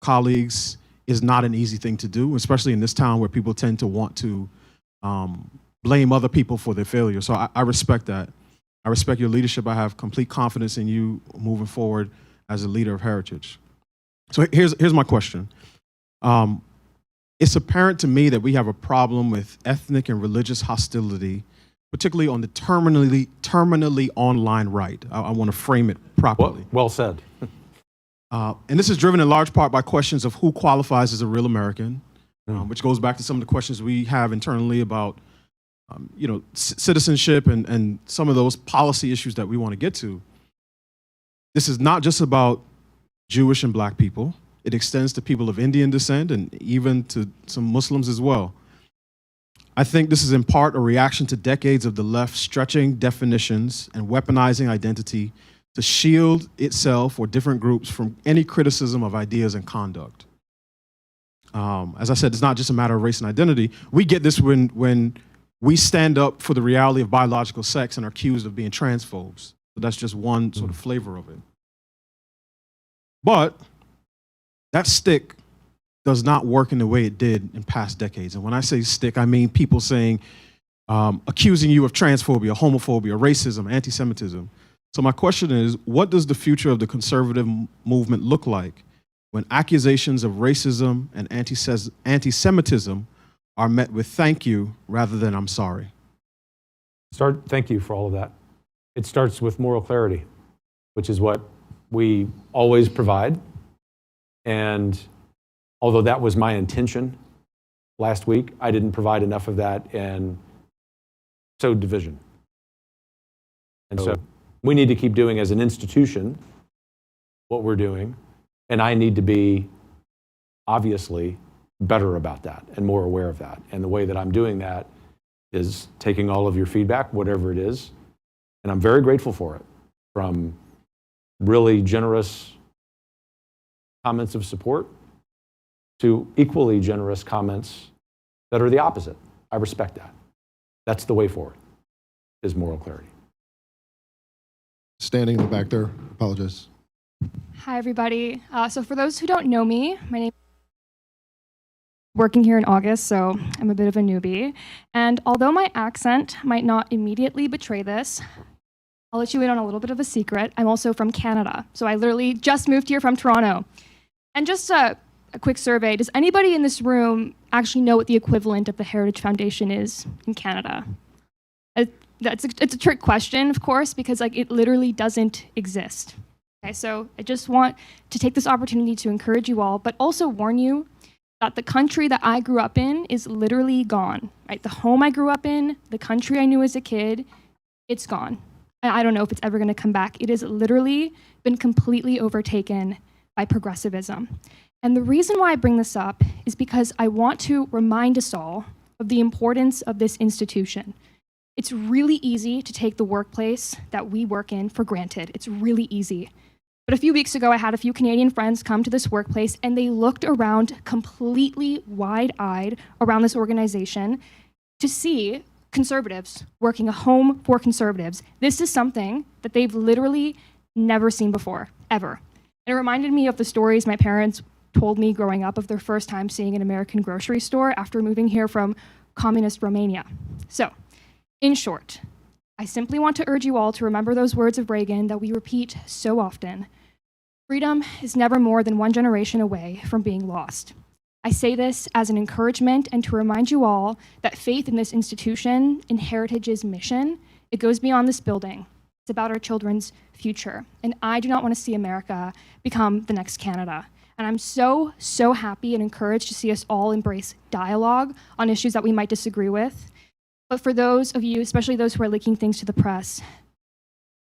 colleagues is not an easy thing to do, especially in this town where people tend to want to blame other people for their failure. So I respect that. I respect your leadership. I have complete confidence in you moving forward as a leader of Heritage. So here's my question. It's apparent to me that we have a problem with ethnic and religious hostility, particularly on the terminally online right. I want to frame it properly.
Well said.
And this is driven in large part by questions of who qualifies as a real American, which goes back to some of the questions we have internally about citizenship and some of those policy issues that we want to get to. This is not just about Jewish and Black people. It extends to people of Indian descent and even to some Muslims as well. I think this is in part a reaction to decades of the left stretching definitions and weaponizing identity to shield itself or different groups from any criticism of ideas and conduct. As I said, it's not just a matter of race and identity. We get this when we stand up for the reality of biological sex and are accused of being transphobes. So that's just one sort of flavor of it. But that stick does not work in the way it did in past decades. And when I say stick, I mean people saying, accusing you of transphobia, homophobia, racism, anti-Semitism. So my question is, what does the future of the conservative movement look like when accusations of racism and anti-Semitism are met with thank you rather than I'm sorry?
Thank you for all of that. It starts with moral clarity, which is what we always provide. And although that was my intention last week, I didn't provide enough of that and sowed division. And so we need to keep doing as an institution what we're doing. And I need to be obviously better about that and more aware of that. And the way that I'm doing that is taking all of your feedback, whatever it is. And I'm very grateful for it, from really generous comments of support to equally generous comments that are the opposite. I respect that. That's the way forward, is moral clarity.
Standing in the back there, apologize.
Hi, everybody. So for those who don't know me, my name is working here in August, so I'm a bit of a newbie. And although my accent might not immediately betray this, I'll let you in on a little bit of a secret. I'm also from Canada. So I literally just moved here from Toronto. And just a quick survey, does anybody in this room actually know what the equivalent of the Heritage Foundation is in Canada? It's a trick question, of course, because it literally doesn't exist. Okay, so I just want to take this opportunity to encourage you all, but also warn you that the country that I grew up in is literally gone. Right? The home I grew up in, the country I knew as a kid, it's gone. And I don't know if it's ever going to come back. It has literally been completely overtaken by progressivism. And the reason why I bring this up is because I want to remind us all of the importance of this institution. It's really easy to take the workplace that we work in for granted. It's really easy. But a few weeks ago, I had a few Canadian friends come to this workplace and they looked around completely wide-eyed around this organization to see conservatives working a home for conservatives. This is something that they've literally never seen before, ever. And it reminded me of the stories my parents told me growing up of their first time seeing an American grocery store after moving here from communist Romania. So, in short, I simply want to urge you all to remember those words of Reagan that we repeat so often. Freedom is never more than one generation away from being lost. I say this as an encouragement and to remind you all that faith in this institution, in Heritage's mission, it goes beyond this building. It's about our children's future. And I do not want to see America become the next Canada. And I'm so, so happy and encouraged to see us all embrace dialogue on issues that we might disagree with. But for those of you, especially those who are leaking things to the press,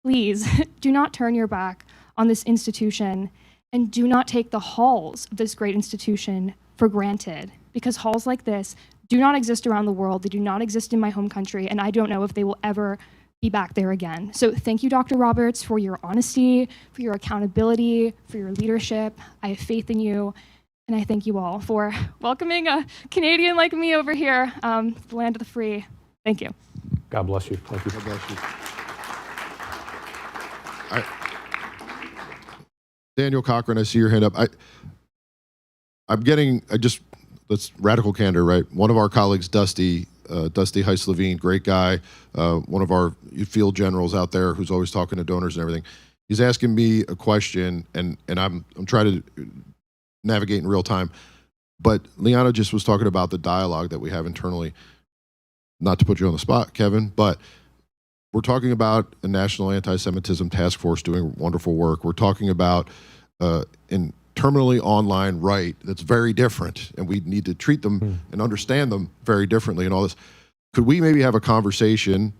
please do not turn your back on this institution and do not take the halls of this great institution for granted, because halls like this do not exist around the world. They do not exist in my home country, and I don't know if they will ever be back there again. So thank you, Dr. Roberts, for your honesty, for your accountability, for your leadership. I have faith in you, and I thank you all for welcoming a Canadian like me over here, the land of the free. Thank you.
God bless you. Thank you.
God bless you. Daniel Cochran, I see your hand up. That's radical candor, right? One of our colleagues, Dusty Heiss-Levine, great guy, one of our field generals out there who's always talking to donors and everything. He's asking me a question, and I'm trying to navigate in real time. But Liana just was talking about the dialogue that we have internally. Not to put you on the spot, Kevin, but we're talking about a national anti-Semitism task force doing wonderful work. We're talking about in terminally online right that's very different, and we need to treat them and understand them very differently and all this. Could we maybe have a conversation,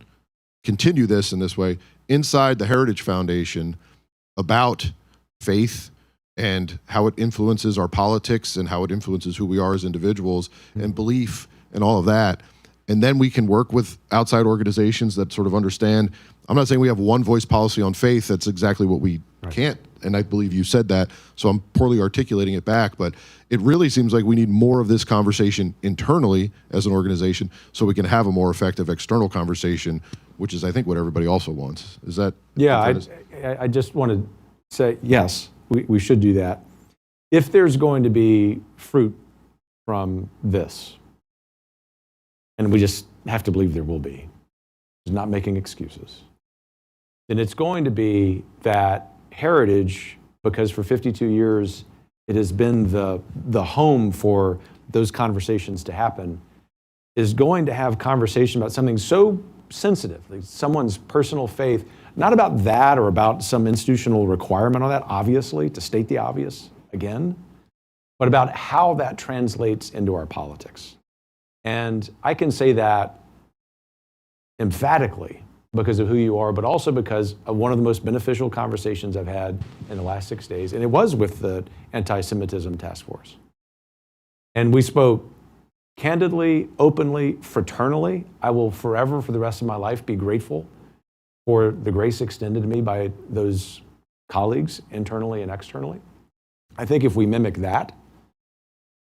continue this in this way, inside the Heritage Foundation about faith and how it influences our politics and how it influences who we are as individuals and belief and all of that, and then we can work with outside organizations that sort of understand. I'm not saying we have one voice policy on faith. That's exactly what we can't. And I believe you said that, so I'm poorly articulating it back. But it really seems like we need more of this conversation internally as an organization so we can have a more effective external conversation, which is, I think, what everybody also wants. Is that?
Yeah, I just want to say, yes, we should do that. If there's going to be fruit from this, and we just have to believe there will be, is not making excuses, then it's going to be that Heritage, because for 52 years it has been the home for those conversations to happen, is going to have conversation about something so sensitive, like someone's personal faith, not about that or about some institutional requirement on that, obviously, to state the obvious again, but about how that translates into our politics. And I can say that emphatically because of who you are, but also because of one of the most beneficial conversations I've had in the last 6 days, and it was with the Anti-Semitism Task Force. And we spoke candidly, openly, fraternally. I will forever, for the rest of my life, be grateful for the grace extended to me by those colleagues, internally and externally. I think if we mimic that,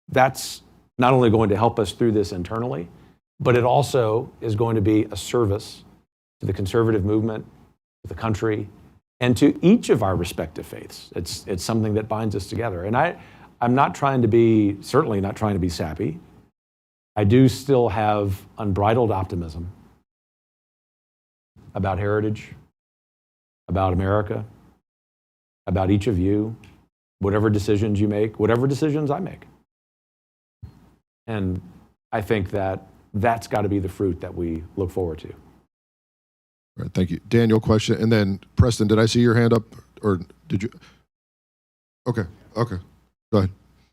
that's not only going to help us through this internally, but it also is going to be a service to the conservative movement, to the country, and to each of our respective faiths. It's something that binds us together. And I'm not trying to be, certainly not trying to be sappy. I do still have unbridled optimism about Heritage, about America, about each of you, whatever decisions you make, whatever decisions I make. And I think that that's got to be the fruit that we look forward to.
All right, thank you. Daniel, question, and then Preston, did I see your hand up, or did you? Okay, go ahead.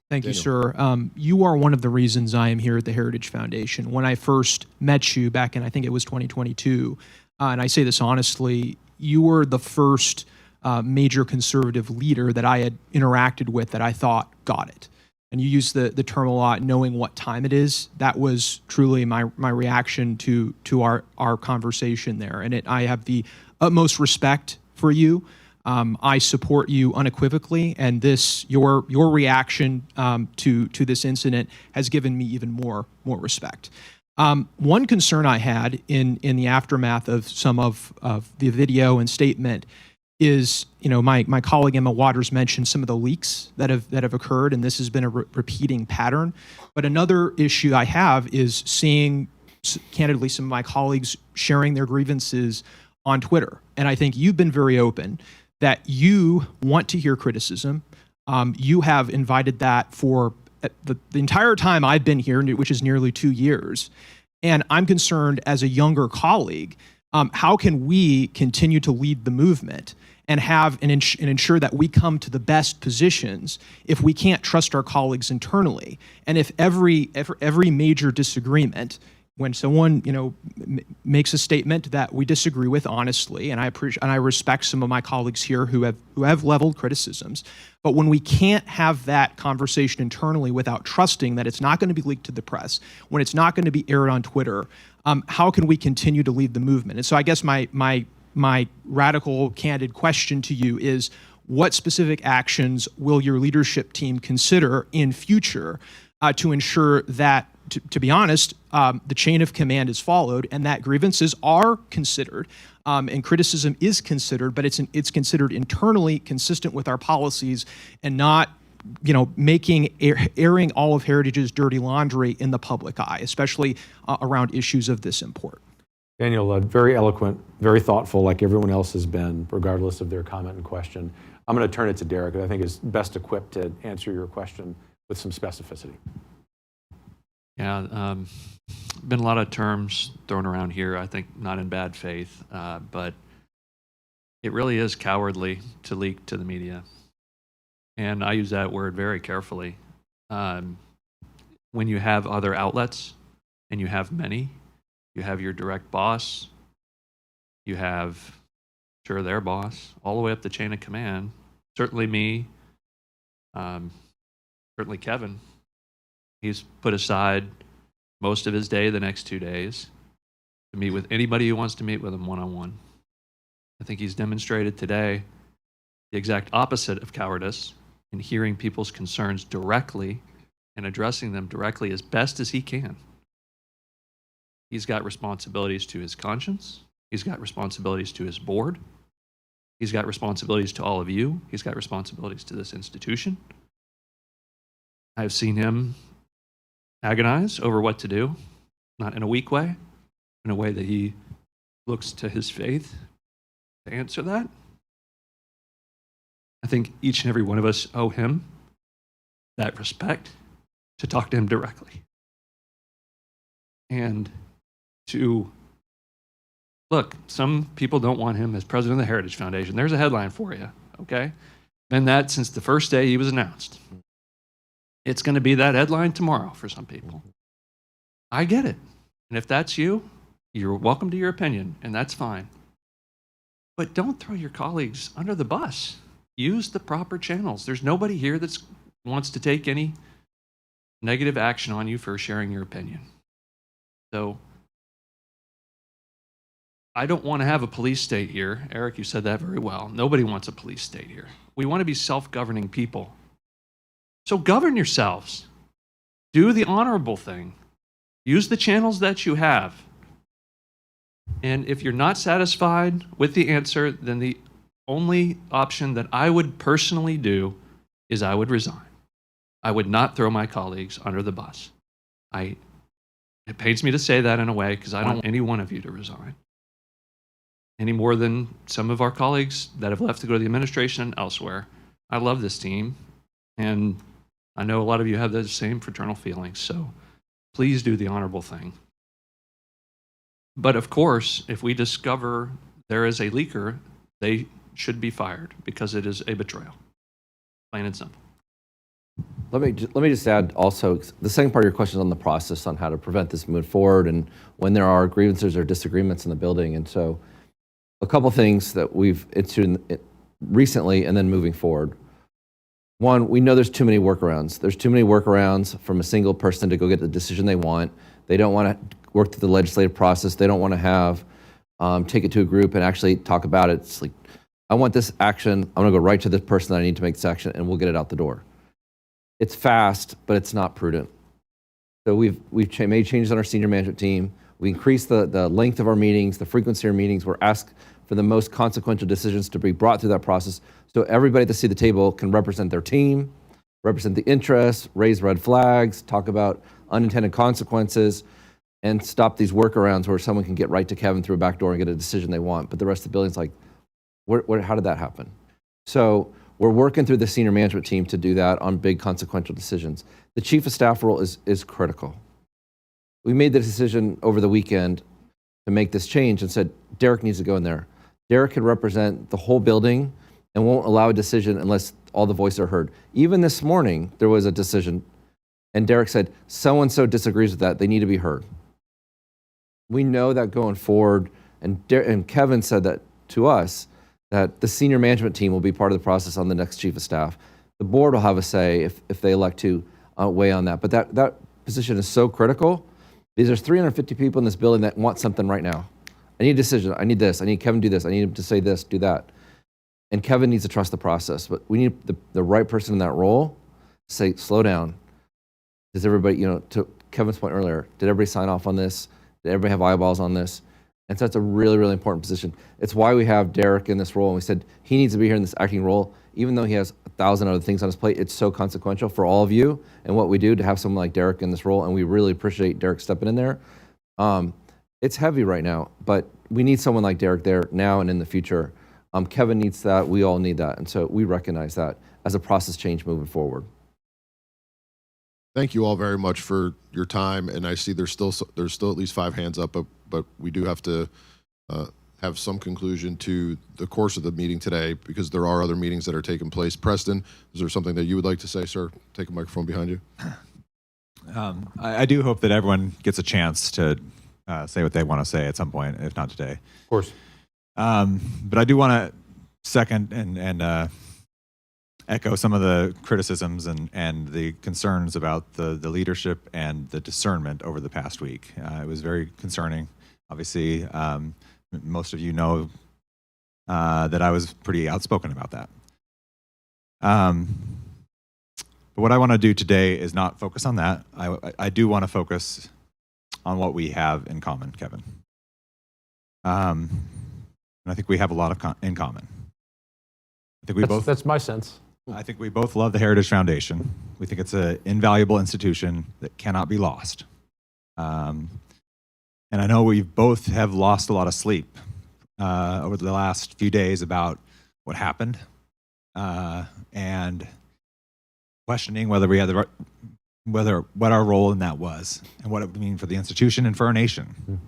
Thank you, sir. You are one of the reasons I am here at the Heritage Foundation. When I first met you back in, I think it was 2022, and I say this honestly, you were the first major conservative leader that I had interacted with that I thought got it. And you use the term a lot, knowing what time it is. That was truly my reaction to our conversation there. And I have the utmost respect for you. I support you unequivocally, and your reaction to this incident has given me even more respect. One concern I had in the aftermath of some of the video and statement is, my colleague Emma Waters mentioned some of the leaks that have occurred, and this has been a repeating pattern. But another issue I have is seeing, candidly, some of my colleagues sharing their grievances on Twitter. And I think you've been very open that you want to hear criticism. You have invited that for the entire time I've been here, which is nearly 2 years. And I'm concerned, as a younger colleague, how can we continue to lead the movement and ensure that we come to the best positions if we can't trust our colleagues internally? And if every major disagreement, when someone makes a statement that we disagree with honestly, and I appreciate and I respect some of my colleagues here who have leveled criticisms, but when we can't have that conversation internally without trusting that it's not going to be leaked to the press, when it's not going to be aired on Twitter, how can we continue to lead the movement? And so I guess my radical, candid question to you is, what specific actions will your leadership team consider in future to ensure that, to be honest, the chain of command is followed and that grievances are considered and criticism is considered, but it's considered internally consistent with our policies and not airing all of Heritage's dirty laundry in the public eye, especially around issues of this import?
Daniel, very eloquent, very thoughtful, like everyone else has been, regardless of their comment and question. I'm going to turn it to Derek, who I think is best equipped to answer your question with some specificity.
Yeah, been a lot of terms thrown around here, I think not in bad faith, but it really is cowardly to leak to the media. And I use that word very carefully. When you have other outlets, and you have many, you have your direct boss, you have, sure, their boss, all the way up the chain of command, certainly me, certainly Kevin. He's put aside most of his day the next 2 days to meet with anybody who wants to meet with him one-on-one. I think he's demonstrated today the exact opposite of cowardice in hearing people's concerns directly and addressing them directly as best as he can. He's got responsibilities to his conscience. He's got responsibilities to his board. He's got responsibilities to all of you. He's got responsibilities to this institution. I've seen him agonize over what to do, not in a weak way, in a way that he looks to his faith to answer that. I think each and every one of us owe him that respect to talk to him directly. And to look, some people don't want him as president of the Heritage Foundation. There's a headline for you, okay? Been that since the first day he was announced. It's going to be that headline tomorrow for some people. I get it. And if that's you, you're welcome to your opinion, and that's fine. But don't throw your colleagues under the bus. Use the proper channels. There's nobody here that wants to take any negative action on you for sharing your opinion. So I don't want to have a police state here. Eric, you said that very well. Nobody wants a police state here. We want to be self-governing people. So govern yourselves. Do the honorable thing. Use the channels that you have. And if you're not satisfied with the answer, then the only option that I would personally do is I would resign. I would not throw my colleagues under the bus. It pains me to say that in a way because I don't want any one of you to resign. Any more than some of our colleagues that have left to go to the administration and elsewhere. I love this team, and I know a lot of you have those same fraternal feelings, so please do the honorable thing. But of course, if we discover there is a leaker, they should be fired because it is a betrayal. Plain and simple.
Let me just add also, the second part of your question is on the process on how to prevent this move forward and when there are grievances or disagreements in the building. And so a couple things that we've instituted recently and then moving forward. One, we know there's too many workarounds. There's too many workarounds from a single person to go get the decision they want. They don't want to work through the legislative process. They don't want to have, take it to a group and actually talk about it. It's like, I want this action. I'm going to go right to this person that I need to make this action, and we'll get it out the door. It's fast, but it's not prudent. So we've made changes on our senior management team. We increased the length of our meetings, the frequency of our meetings. We're asked for the most consequential decisions to be brought through that process so everybody at the seat of the table can represent their team, represent the interests, raise red flags, talk about unintended consequences, and stop these workarounds where someone can get right to Kevin through a back door and get a decision they want. But the rest of the building's like, how did that happen? So we're working through the senior management team to do that on big consequential decisions. The chief of staff role is critical. We made the decision over the weekend to make this change and said, Derek needs to go in there. Derek can represent the whole building and won't allow a decision unless all the voices are heard. Even this morning, there was a decision, and Derek said, so-and-so disagrees with that. They need to be heard. We know that going forward, and Kevin said that to us, that the senior management team will be part of the process on the next chief of staff. The board will have a say if they elect to weigh on that. But that position is so critical because there's 350 people in this building that want something right now. I need a decision. I need this. I need Kevin to do this. I need him to say this, do that. And Kevin needs to trust the process. But we need the right person in that role to say, slow down. Does everybody, to Kevin's point earlier, did everybody sign off on this? Did everybody have eyeballs on this? And so that's a really, really important position. It's why we have Derek in this role. And we said he needs to be here in this acting role, even though he has 1,000 other things on his plate. It's so consequential for all of you and what we do to have someone like Derek in this role. And we really appreciate Derek stepping in there. It's heavy right now, but we need someone like Derek there now and in the future. Kevin needs that. We all need that. And so we recognize that as a process change moving forward.
Thank you all very much for your time. And I see there's still at least 5 hands up, but we do have to have some conclusion to the course of the meeting today because there are other meetings that are taking place. Preston, is there something that you would like to say, sir? Take a microphone behind you.
I do hope that everyone gets a chance to say what they want to say at some point, if not today.
Of course.
But I do want to second and echo some of the criticisms and the concerns about the leadership and the discernment over the past week. It was very concerning. Obviously, most of you know that I was pretty outspoken about that. But what I want to do today is not focus on that. I do want to focus on what we have in common, Kevin. And I think we have a lot in common. I think
That's my sense.
I think we both love the Heritage Foundation. We think it's an invaluable institution that cannot be lost. And I know we both have lost a lot of sleep over the last few days about what happened and questioning whether we had what our role in that was and what it would mean for the institution and for our nation.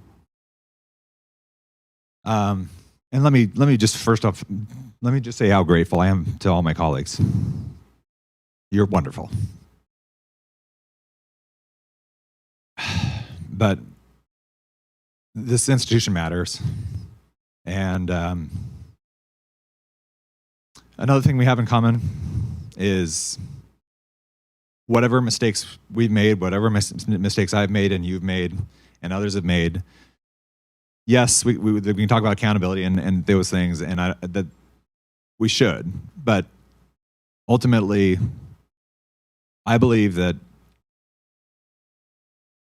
And let me just first off, let me just say how grateful I am to all my colleagues. You're wonderful. But this institution matters. And another thing we have in common is whatever mistakes we've made, whatever mistakes I've made and you've made and others have made, yes, we can talk about accountability and those things, and that we should. But ultimately, I believe that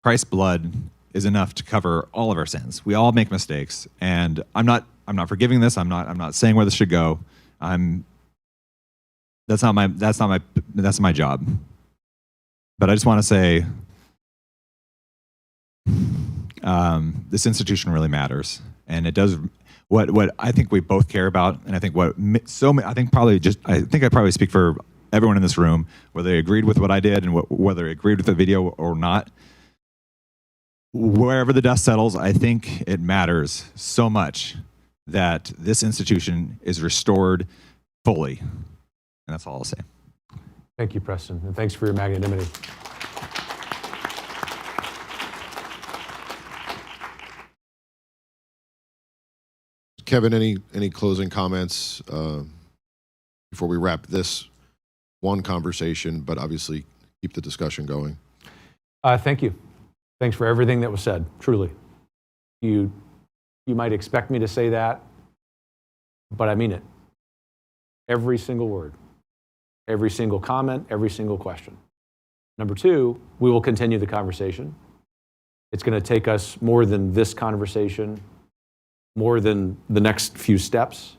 Christ's blood is enough to cover all of our sins. We all make mistakes, and I'm not forgiving this. I'm not saying where this should go. That's not my job. But I just want to say, this institution really matters, and it does what I think we both care about, and I think I think I probably speak for everyone in this room, whether they agreed with what I did and whether they agreed with the video or not. Wherever the dust settles, I think it matters so much that this institution is restored fully, and that's all I'll say.
Thank you, Preston, and thanks for your magnanimity.
Kevin, any closing comments before we wrap this one conversation, but obviously keep the discussion going?
Thank you. Thanks for everything that was said, truly. You might expect me to say that, but I mean it. Every single word, every single comment, every single question. Number two, we will continue the conversation. It's going to take us more than this conversation, more than the next few steps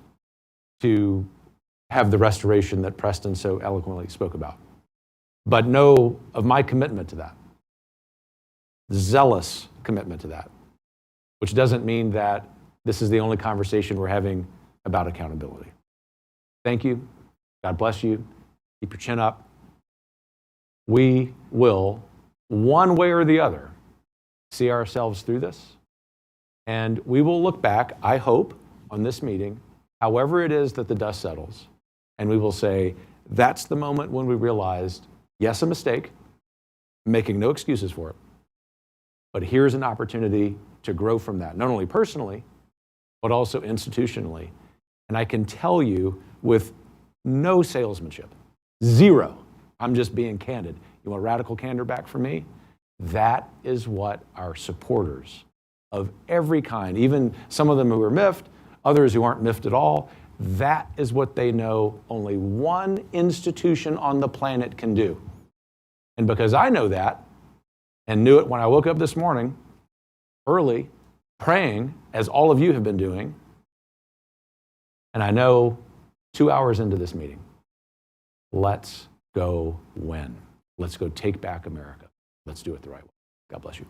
to have the restoration that Preston so eloquently spoke about. But know of my commitment to that, zealous commitment to that, which doesn't mean that this is the only conversation we're having about accountability. Thank you. God bless you. Keep your chin up. We will, one way or the other, see ourselves through this. And we will look back, I hope, on this meeting, however it is that the dust settles, and we will say, that's the moment when we realized, yes, a mistake, making no excuses for it, but here's an opportunity to grow from that, not only personally, but also institutionally. And I can tell you with no salesmanship, zero, I'm just being candid. You want radical candor back from me? That is what our supporters of every kind, even some of them who are miffed, others who aren't miffed at all, that is what they know only one institution on the planet can do. And because I know that, and knew it when I woke up this morning, early, praying, as all of you have been doing, and I know 2 hours into this meeting, let's go win. Let's go take back America. Let's do it the right way. God bless you.